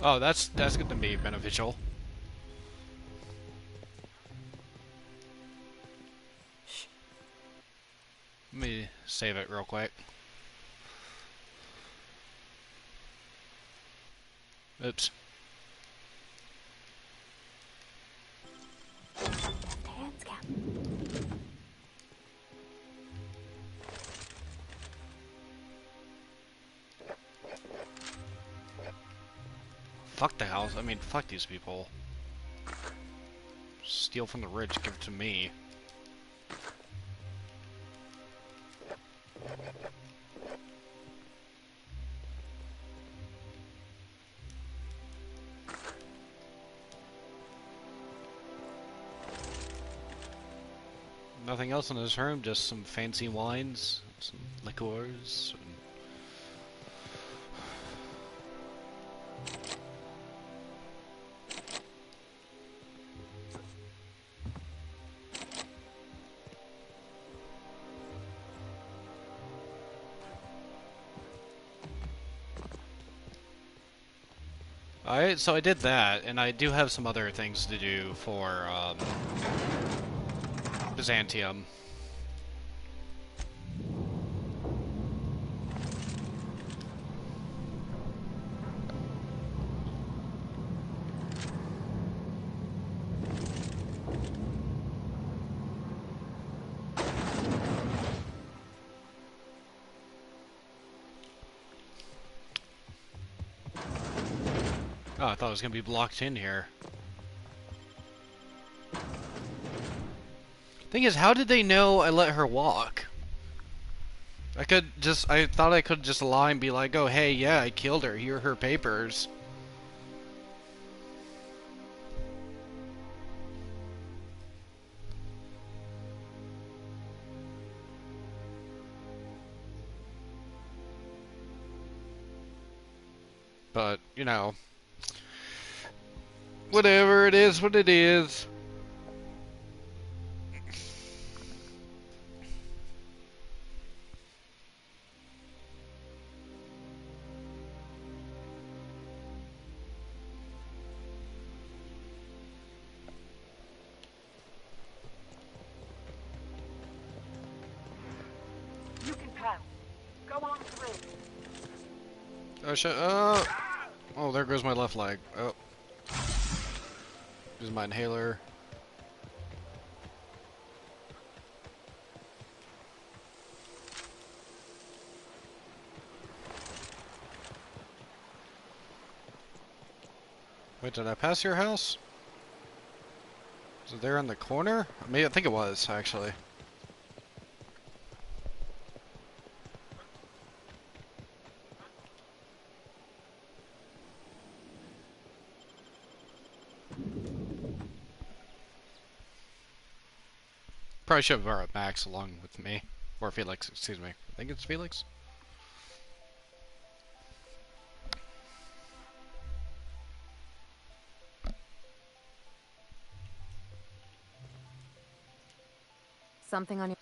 Oh, that's going to be beneficial. Let me save it real quick. Oops. Hands, Captain. Fuck the house. I mean, fuck these people. Steal from the rich, give it to me. Nothing else in this room, just some fancy wines, some liqueurs, and Alright, so I did that, and I do have some other things to do for, Byzantium. Oh, I thought it was gonna be blocked in here. Thing is, how did they know I let her walk? I thought I could just lie and be like, oh, hey, yeah, I killed her, here are her papers. But, you know, whatever, it is what it is. You can pass. Go on through. Oh, there goes my left leg. Oh. There's my inhaler. Wait, did I pass your house? Is it there in the corner? I think it was, actually. Probably should have brought Max along with me. Or Felix, excuse me. I think it's Felix. Something on your...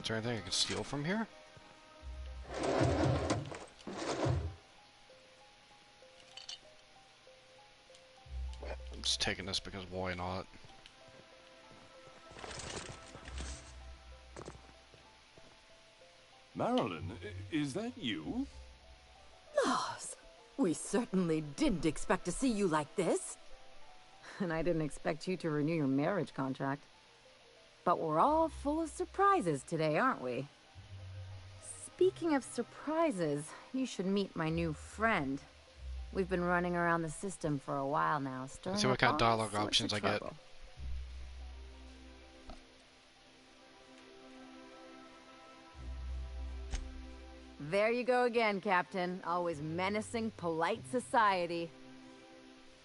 Is there anything I can steal from here? I'm just taking this because why not? Marilyn, is that you? Lars, we certainly didn't expect to see you like this. And I didn't expect you to renew your marriage contract. But we're all full of surprises today, aren't we? Speaking of surprises, you should meet my new friend. We've been running around the system for a while now, stirring Let's see what kind of up all dialogue sorts options of I get. trouble. There you go again, Captain. Always menacing polite society.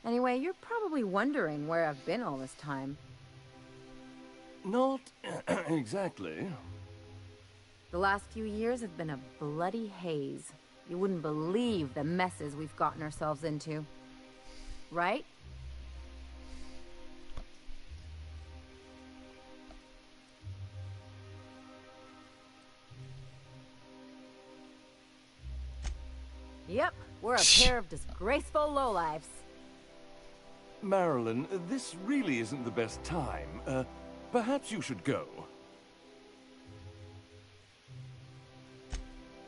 Anyway, you're probably wondering where I've been all this time. Not exactly. The last few years have been a bloody haze. You wouldn't believe the messes we've gotten ourselves into. Right? Yep, we're a pair of disgraceful lowlifes. Marilyn, this really isn't the best time. Perhaps you should go.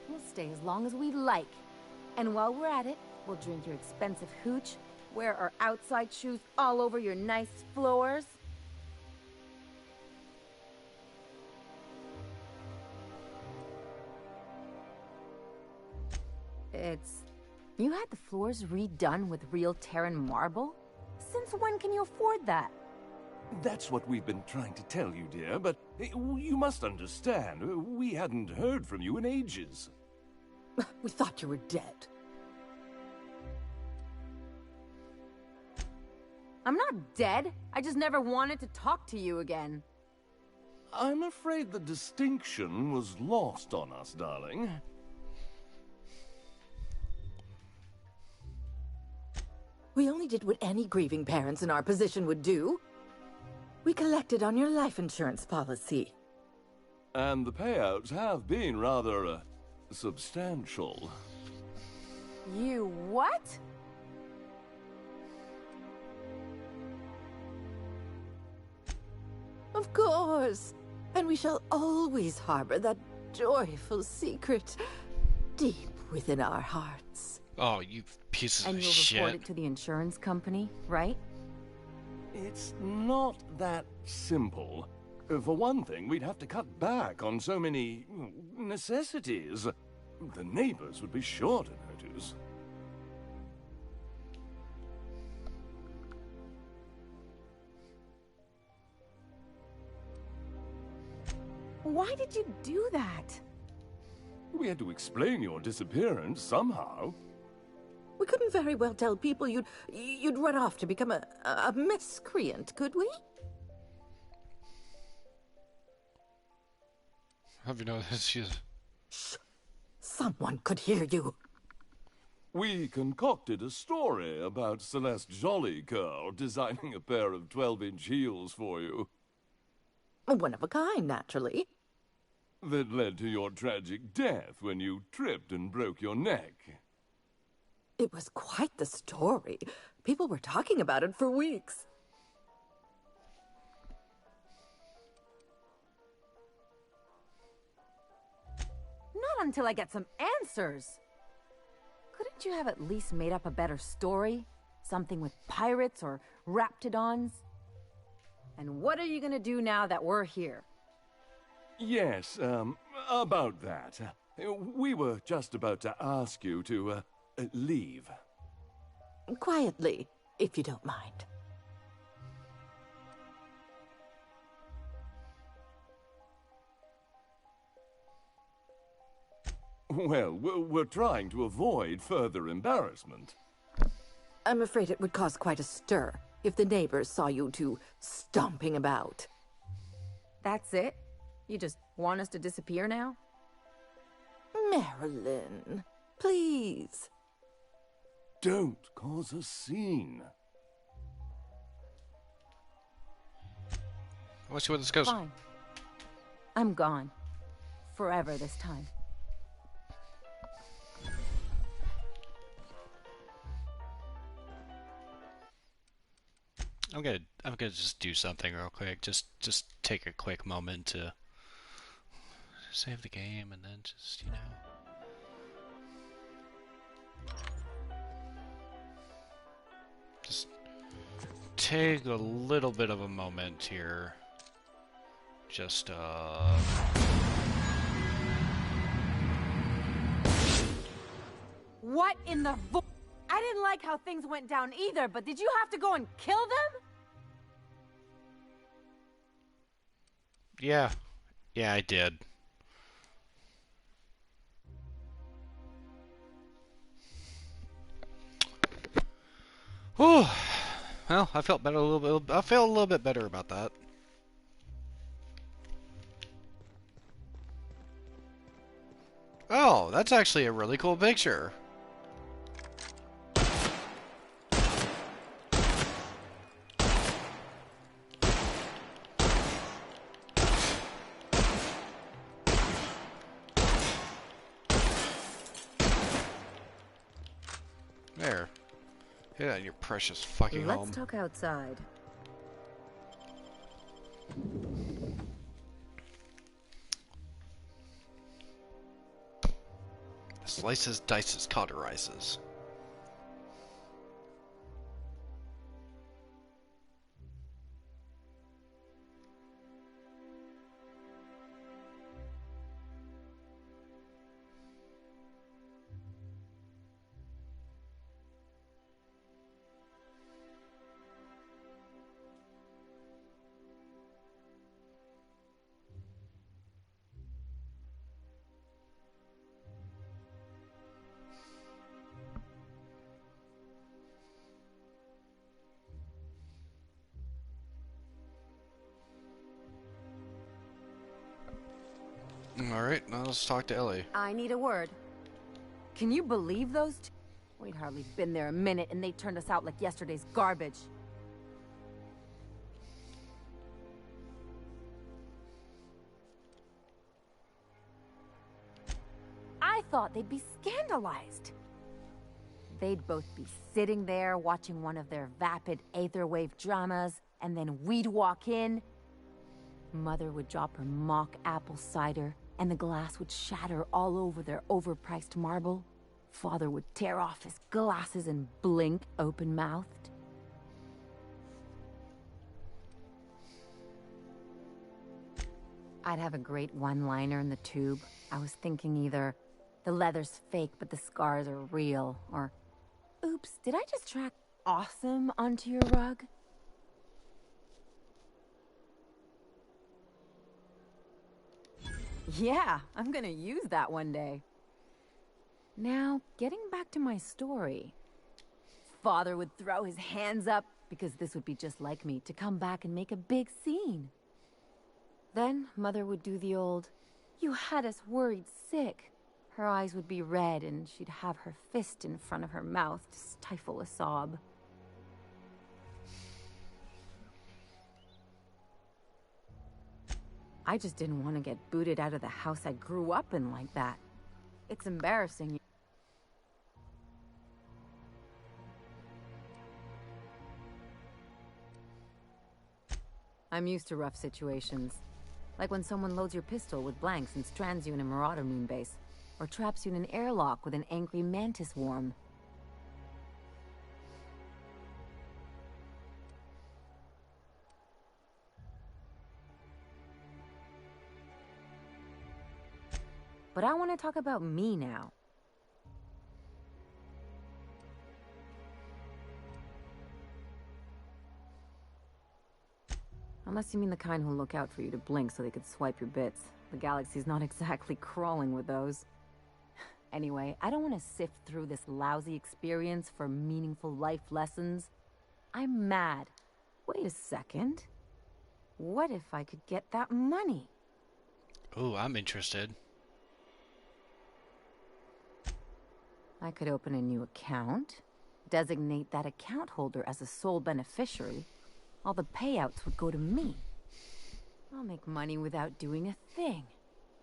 We'll stay as long as we like. And while we're at it, we'll drink your expensive hooch, wear our outside shoes all over your nice floors. You had the floors redone with real Terran marble? Since when can you afford that? That's what we've been trying to tell you, dear, but you must understand, we hadn't heard from you in ages. We thought you were dead. I'm not dead. I just never wanted to talk to you again. I'm afraid the distinction was lost on us, darling. We only did what any grieving parents in our position would do. We collected on your life insurance policy. And the payouts have been rather, substantial. You what? Of course. And we shall always harbor that joyful secret deep within our hearts. Oh, you pieces and of you'll shit. report it to the insurance company, right? It's not that simple. For one thing, we'd have to cut back on so many necessities. The neighbors would be sure to notice. Why did you do that? We had to explain your disappearance somehow. We couldn't very well tell people you'd run off to become a miscreant, could we? Have you noticed she's... Shh! Someone could hear you. We concocted a story about Celeste Jollycurl designing a pair of 12-inch heels for you. One of a kind, naturally. That led to your tragic death when you tripped and broke your neck. It was quite the story. People were talking about it for weeks. Not until I get some answers. Couldn't you have at least made up a better story? Something with pirates or raptidons? And what are you gonna do now that we're here? Yes, about that. We were just about to ask you to, leave. Quietly, if you don't mind. Well, we're trying to avoid further embarrassment. I'm afraid it would cause quite a stir if the neighbors saw you two stomping about. That's it? You just want us to disappear now? Marilyn, please. Don't cause a scene. Let's see where this goes. Fine. I'm gone. Forever this time. I'm gonna just do something real quick. Just take a quick moment to save the game and then just, you know. Just take a little bit of a moment here. Just What in the I didn't like how things went down either, but did you have to go and kill them? Yeah. Yeah, I did. Whew. Well, I felt better a little bit. I felt a little bit better about that. Oh, that's actually a really cool picture. There. Hit that in your precious fucking home. Let's talk outside. Slices, dices, cauterizes. Alright, now let's talk to Ellie. I need a word. Can you believe those two? We'd hardly been there a minute and they turned us out like yesterday's garbage. I thought they'd be scandalized. They'd both be sitting there watching one of their vapid aetherwave dramas, and then we'd walk in. Mother would drop her mock apple cider, and the glass would shatter all over their overpriced marble. Father would tear off his glasses and blink open-mouthed. I'd have a great one-liner in the tube. I was thinking either, the leather's fake but the scars are real, or, oops, did I just track awesome onto your rug? Yeah, I'm gonna use that one day. Now, getting back to my story. father would throw his hands up, because this would be just like me, to come back and make a big scene. Then Mother would do the old, "You had us worried sick." Her eyes would be red, and she'd have her fist in front of her mouth to stifle a sob. I just didn't want to get booted out of the house I grew up in like that. It's embarrassing. I'm used to rough situations. Like when someone loads your pistol with blanks and strands you in a Marauder moonbase, or traps you in an airlock with an angry mantis worm. But I want to talk about me now. Unless you mean the kind who'll look out for you to blink so they could swipe your bits. The galaxy's not exactly crawling with those. Anyway, I don't want to sift through this lousy experience for meaningful life lessons. I'm mad. Wait a second. What if I could get that money? Ooh, I'm interested. I could open a new account, designate that account holder as a sole beneficiary. All the payouts would go to me. I'll make money without doing a thing.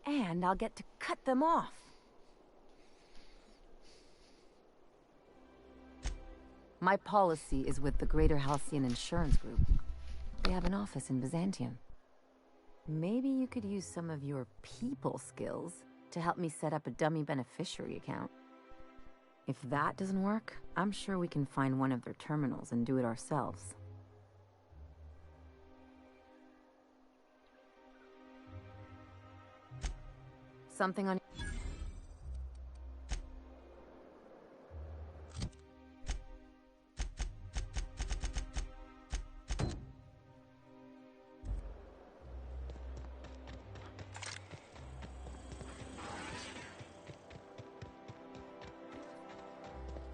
And I'll get to cut them off. My policy is with the Greater Halcyon Insurance Group. They have an office in Byzantium. Maybe you could use some of your people skills to help me set up a dummy beneficiary account. If that doesn't work, I'm sure we can find one of their terminals and do it ourselves. Something on...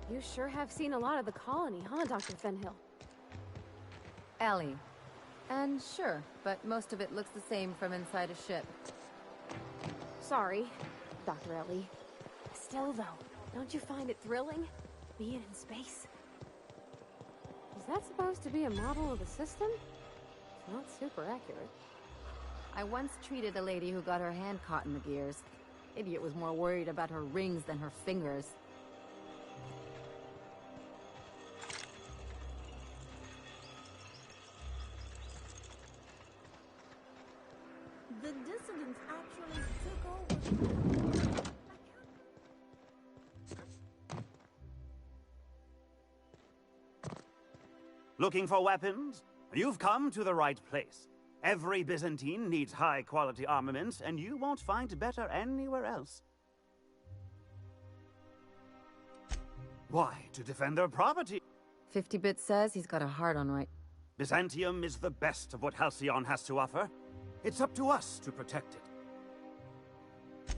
You sure have seen a lot of the colony, huh, Dr. Fenhill? Ellie. And sure, but most of it looks the same from inside a ship. Sorry, Dr. Ellie. Still, though, don't you find it thrilling? Being in space? Is that supposed to be a model of the system? It's not super accurate. I once treated a lady who got her hand caught in the gears. Idiot was more worried about her rings than her fingers. The dissidents actually took over. Looking for weapons? You've come to the right place. Every Byzantine needs high-quality armaments, and you won't find better anywhere else. Why? To defend their property. 50-bit says he's got a heart on right. Byzantium is the best of what Halcyon has to offer. It's up to us to protect it.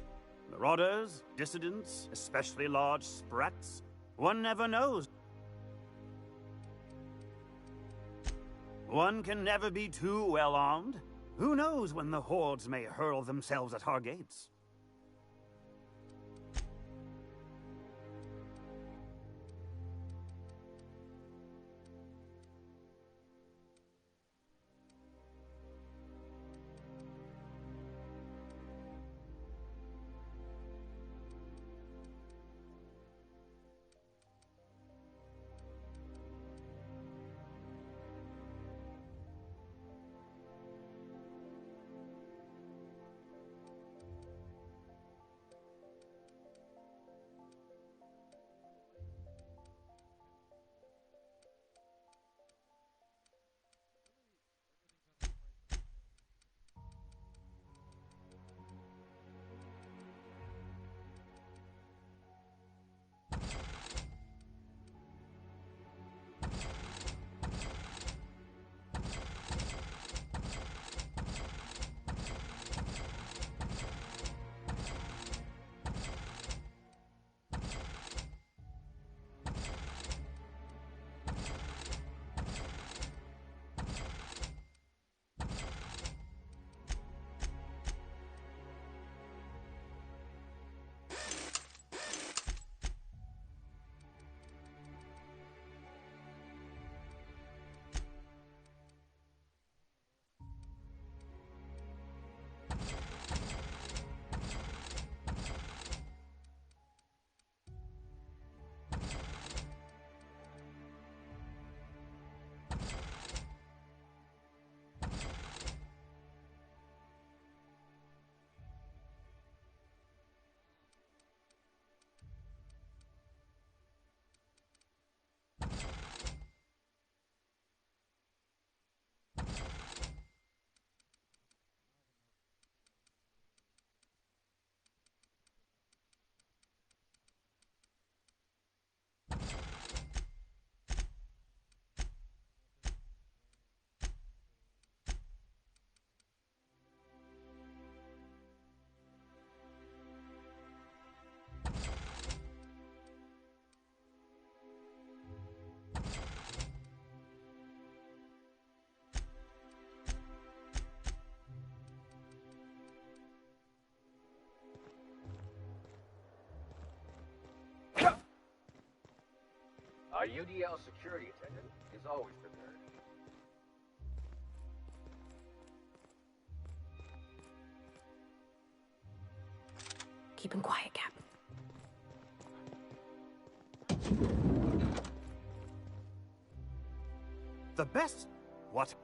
Marauders, dissidents, especially large sprats. One never knows. One can never be too well armed. Who knows when the hordes may hurl themselves at our gates? Our UDL security attendant is always prepared. Keep him quiet, Cap. The best? What?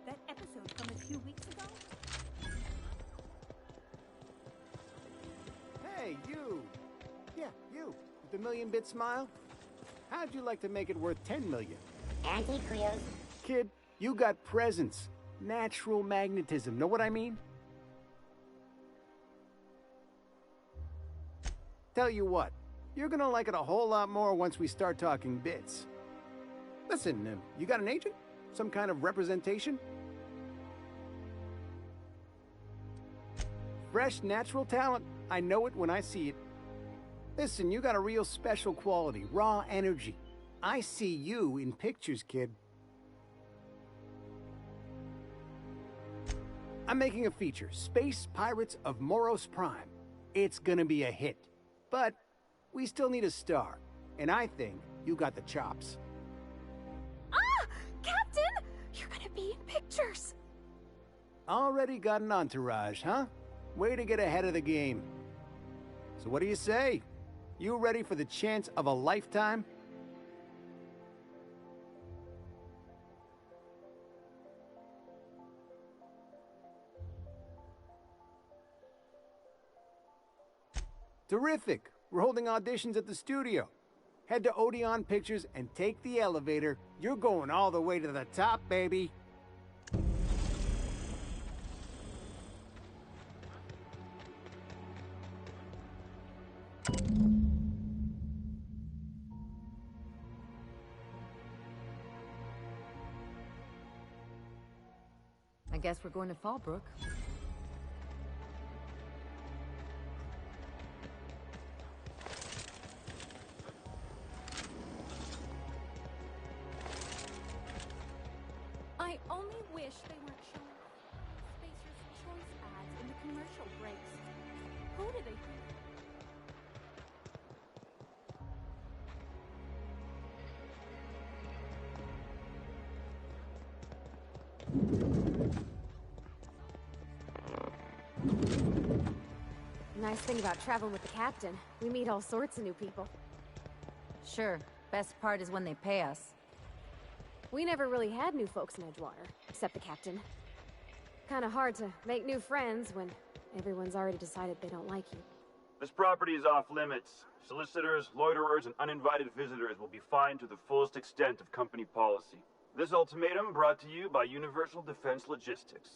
That episode from a few weeks ago? Hey, you! Yeah, you. With the million-bit smile? How'd you like to make it worth 10 million? Anti-Cleo's. Kid, you got presence. Natural magnetism, know what I mean? Tell you what, you're gonna like it a whole lot more once we start talking bits. Listen, you got an agent? Some kind of representation? Fresh, natural talent. I know it when I see it. Listen, you got a real special quality, raw energy. I see you in pictures, kid. I'm making a feature, Space Pirates of Moros Prime. It's gonna be a hit. But we still need a star, and I think you got the chops. Ah! Captain! You're gonna be in pictures! Already got an entourage, huh? Way to get ahead of the game. So what do you say? You ready for the chance of a lifetime? Terrific! We're holding auditions at the studio. Head to Odeon Pictures and take the elevator. You're going all the way to the top, baby. I guess we're going to Fallbrook. I only wish they weren't showing Spacer's Choice ads in the commercial breaks. Who do they think? Nice thing about traveling with the captain, we meet all sorts of new people. Sure. Best part is when they pay us. We never really had new folks in Edgewater, except the captain. Kinda hard to make new friends when everyone's already decided they don't like you. This property is off limits. Solicitors, loiterers, and uninvited visitors will be fined to the fullest extent of company policy. This ultimatum brought to you by Universal Defense Logistics.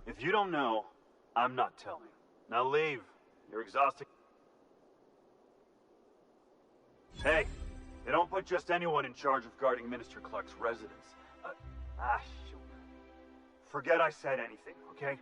If you don't know, I'm not telling. Now leave. You're exhausting. Hey, they don't put just anyone in charge of guarding Minister Clark's residence. Shoot. Forget I said anything, okay?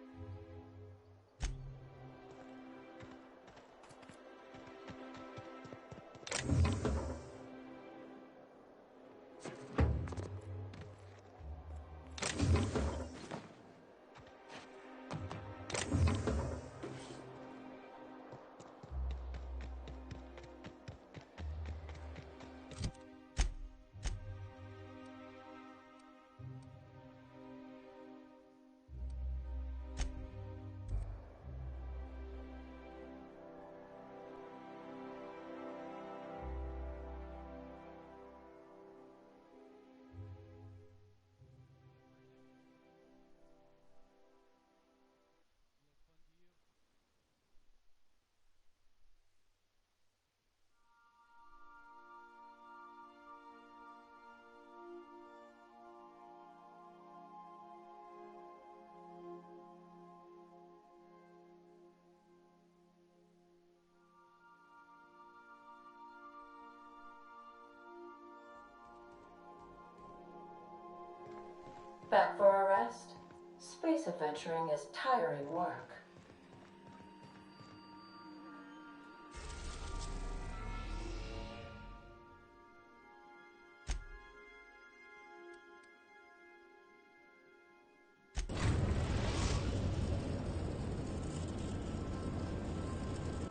Back for a rest? Space adventuring is tiring work.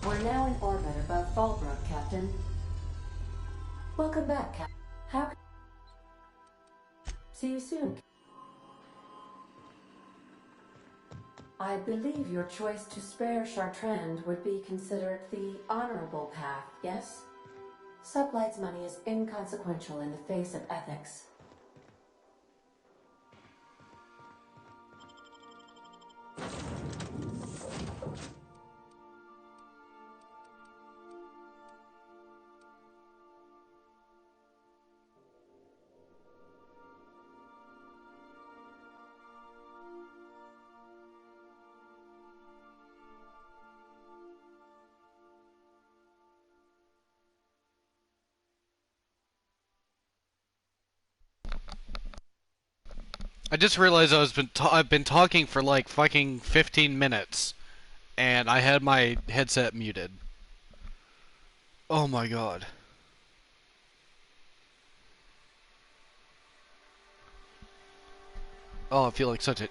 We're now in orbit above Fallbrook, Captain. Welcome back, Captain. How can... See you soon. I believe your choice to spare Chartrand would be considered the honorable path, yes? Sublight's money is inconsequential in the face of ethics. I just realized I've been talking for like fucking 15 minutes, and I had my headset muted. Oh my god. Oh, I feel like such an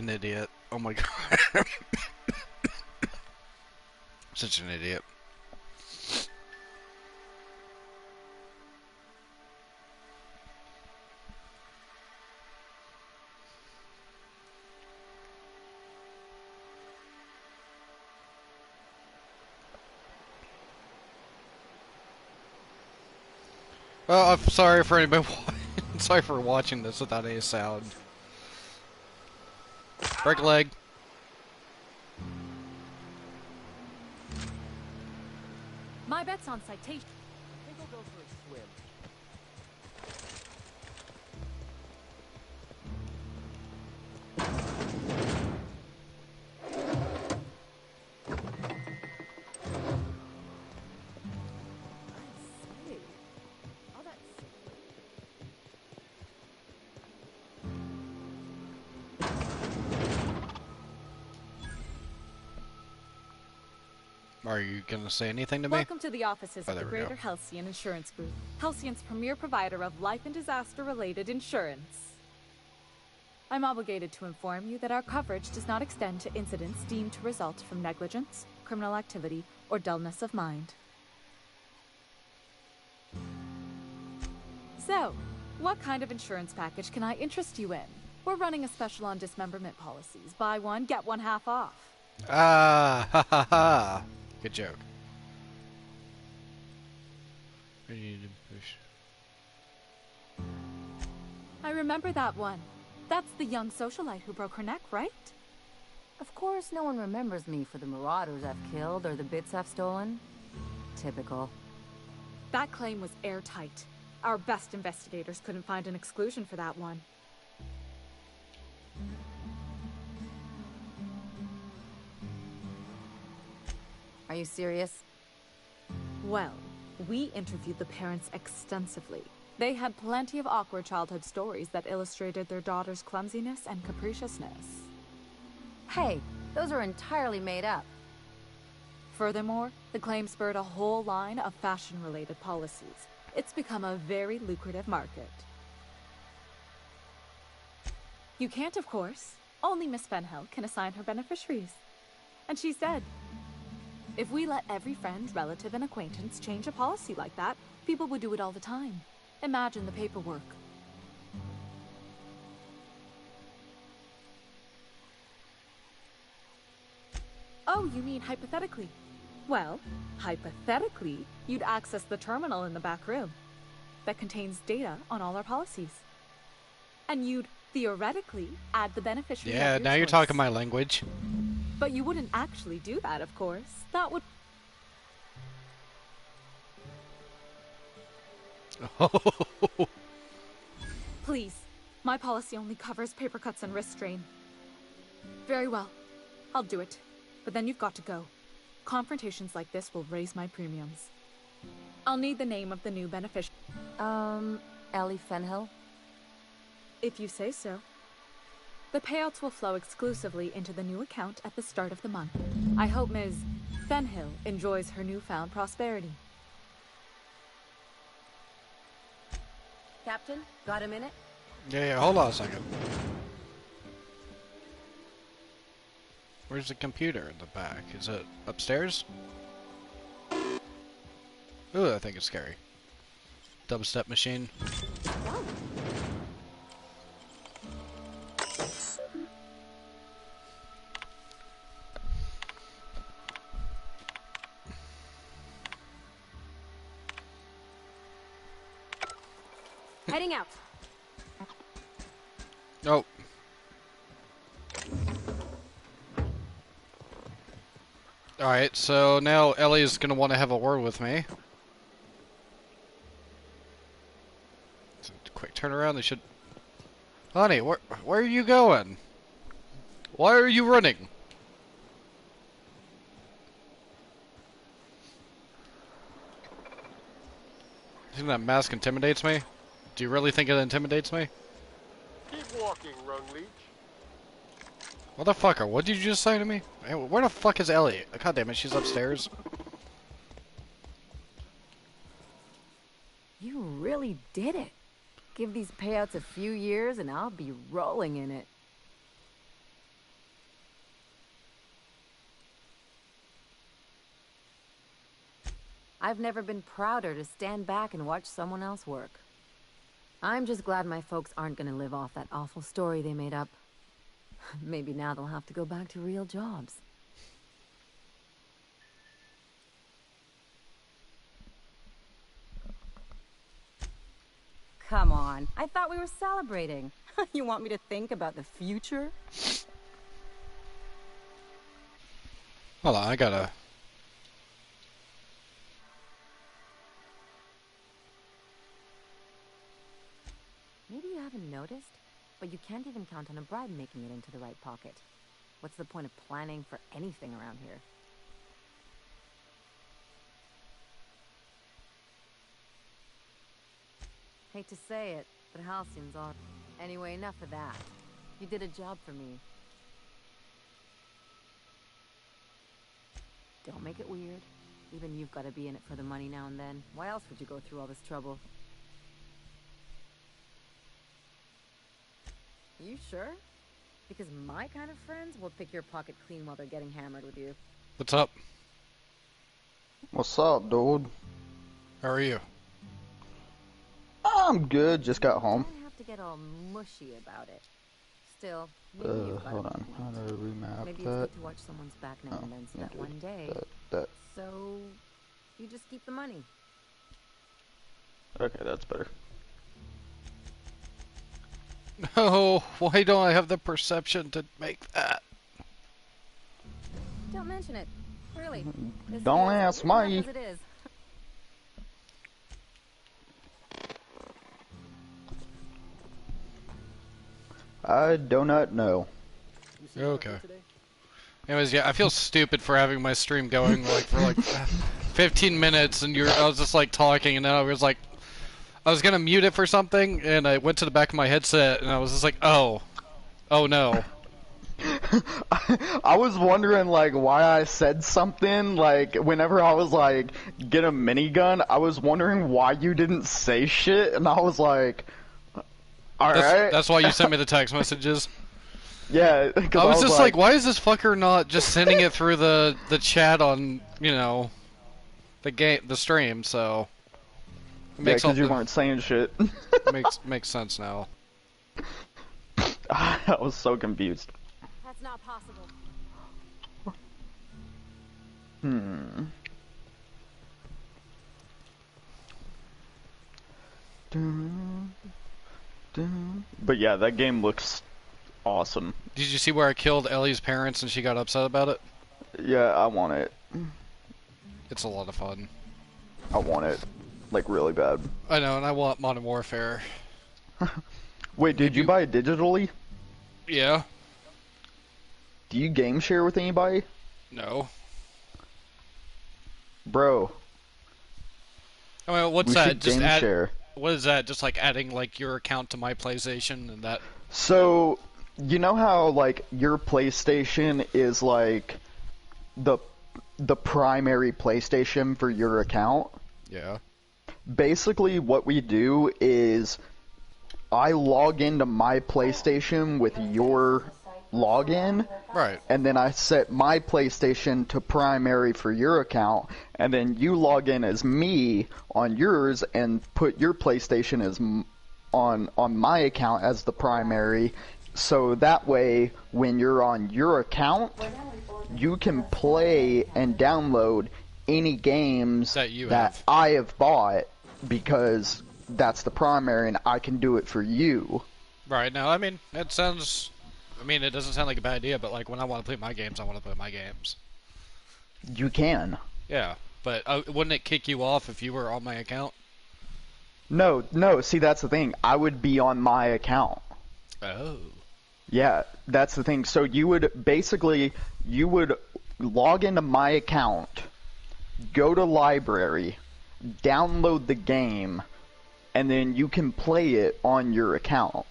idiot. Oh my god. Such an idiot. Oh, I'm sorry for anybody. Sorry for watching this without any sound. Break a leg. My bet's on citation. I think I'll go for a swim. Are you gonna say anything to me? Welcome to the offices of the there we Greater go. Halcyon Insurance Group, Halcyon's premier provider of life and disaster-related insurance. I'm obligated to inform you that our coverage does not extend to incidents deemed to result from negligence, criminal activity, or dullness of mind. So, what kind of insurance package can I interest you in? We're running a special on dismemberment policies. Buy one, get one half off. Ah, ha ha ha. Good joke. I need to push. I remember that one. That's the young socialite who broke her neck, right? Of course, no one remembers me for the marauders I've killed or the bits I've stolen. Typical. That claim was airtight. Our best investigators couldn't find an exclusion for that one. Are you serious? Well, we interviewed the parents extensively. They had plenty of awkward childhood stories that illustrated their daughter's clumsiness and capriciousness. Hey, those are entirely made up. Furthermore, the claim spurred a whole line of fashion-related policies. It's become a very lucrative market. You can't, of course. Only Miss Fenhill can assign her beneficiaries. And she said, if we let every friend, relative, and acquaintance change a policy like that, people would do it all the time. Imagine the paperwork. Oh, you mean hypothetically? Well, hypothetically, you'd access the terminal in the back room that contains data on all our policies. And you'd theoretically add the beneficiary Yeah, of your now you're choice. talking my language. But you wouldn't actually do that, of course. That would... Please, my policy only covers paper cuts and wrist strain. Very well, I'll do it. But then you've got to go. Confrontations like this will raise my premiums. I'll need the name of the new beneficiary. Ellie Fenhill? If you say so. The payouts will flow exclusively into the new account at the start of the month. I hope Ms. Fenhill enjoys her newfound prosperity. Captain, got a minute? Yeah, hold on a second. Where's the computer in the back? Is it upstairs? Ooh, that thing is scary. Dubstep machine. Oh. Heading out. Oh. Alright, so now Ellie's gonna want to have a word with me. Quick turnaround, they should... Honey, where are you going? Why are you running? You think that mask intimidates me? Do you really think it intimidates me? Keep walking, Rungleech. Motherfucker, what did you just say to me? Hey, where the fuck is Ellie? God damn it, she's upstairs. You really did it. Give these payouts a few years and I'll be rolling in it. I've never been prouder to stand back and watch someone else work. I'm just glad my folks aren't gonna live off that awful story they made up. Maybe now they'll have to go back to real jobs. Come on, I thought we were celebrating. You want me to think about the future? Hold on, I gotta... Maybe you haven't noticed, but you can't even count on a bribe making it into the right pocket. What's the point of planning for anything around here? Hate to say it, but Halcyon's on. Anyway, enough of that. You did a job for me. Don't make it weird. Even you've got to be in it for the money now and then. Why else would you go through all this trouble? You sure? Because my kind of friends will pick your pocket clean while they're getting hammered with you. What's up? What's up, dude? How are you? I'm good, just got home. Don't have to get all mushy about it. Still, maybe you've got hold on. How do I remap maybe that? it's good to watch someone's back now and then so that one day... That. So, you just keep the money. Okay, that's better. Oh, why don't I have the perception to make that? Don't mention it. Really. Don't ask me. As it is. I do not know. Okay. Anyways, yeah, I feel stupid for having my stream going like for like 15 minutes, and I was just like talking, and then I was like, I was gonna mute it for something, and I went to the back of my headset, and I was just like, oh no. I was wondering like why I said something like whenever I was like get a minigun. I was wondering why you didn't say shit, and I was like, all right. That's why you sent me the text messages. Yeah, I was just like, why is this fucker not just sending it through the chat on, you know, the stream? So it makes because you weren't saying shit. makes sense now. I was so confused. That's not possible. But yeah, that game looks awesome. Did you see where I killed Ellie's parents and she got upset about it? Yeah, I want it. It's a lot of fun. I want it. Like, really bad. I know, and I want Modern Warfare. Wait, did you buy it digitally? Yeah. Do you game share with anybody? No. Bro. I mean, what's we that? Should Just game share. What is that? Just like adding like your account to my PlayStation and that? So, you know how like your PlayStation is like the primary PlayStation for your account? Yeah. Basically what we do is I log into my PlayStation with your login. Right. And then I set my PlayStation to primary for your account, and then you log in as me on yours and put your PlayStation as on my account as the primary. So that way, when you're on your account, you can play and download any games that I have bought because that's the primary and I can do it for you. Right. Now, I mean, it doesn't sound like a bad idea, but like when I want to play my games, I want to play my games. You can. Yeah, but wouldn't it kick you off if you were on my account? No, see, that's the thing. I would be on my account. Oh. Yeah, that's the thing. So you would log into my account, go to library, download the game, and then you can play it on your account.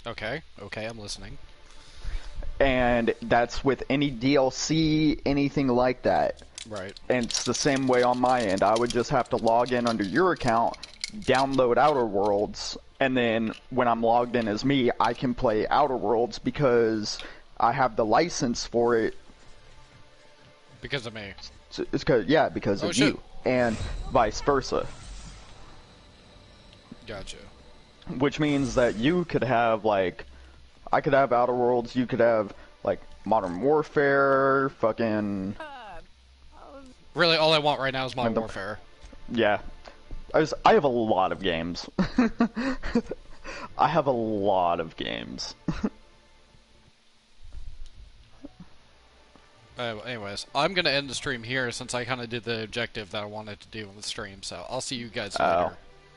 Okay, I'm listening. And that's with any DLC, anything like that. Right. And it's the same way on my end. I would just have to log in under your account, download Outer Worlds, and then when I'm logged in as me, I can play Outer Worlds because I have the license for it. Because of me. It's because of you. And vice versa. Gotcha. Which means that you could have, like, I could have Outer Worlds, you could have, like, Modern Warfare, fucking... Really, all I want right now is Modern Warfare. Yeah. I have a lot of games. I have a lot of games. Anyways, I'm going to end the stream here since I kind of did the objective that I wanted to do on the stream, so I'll see you guys later.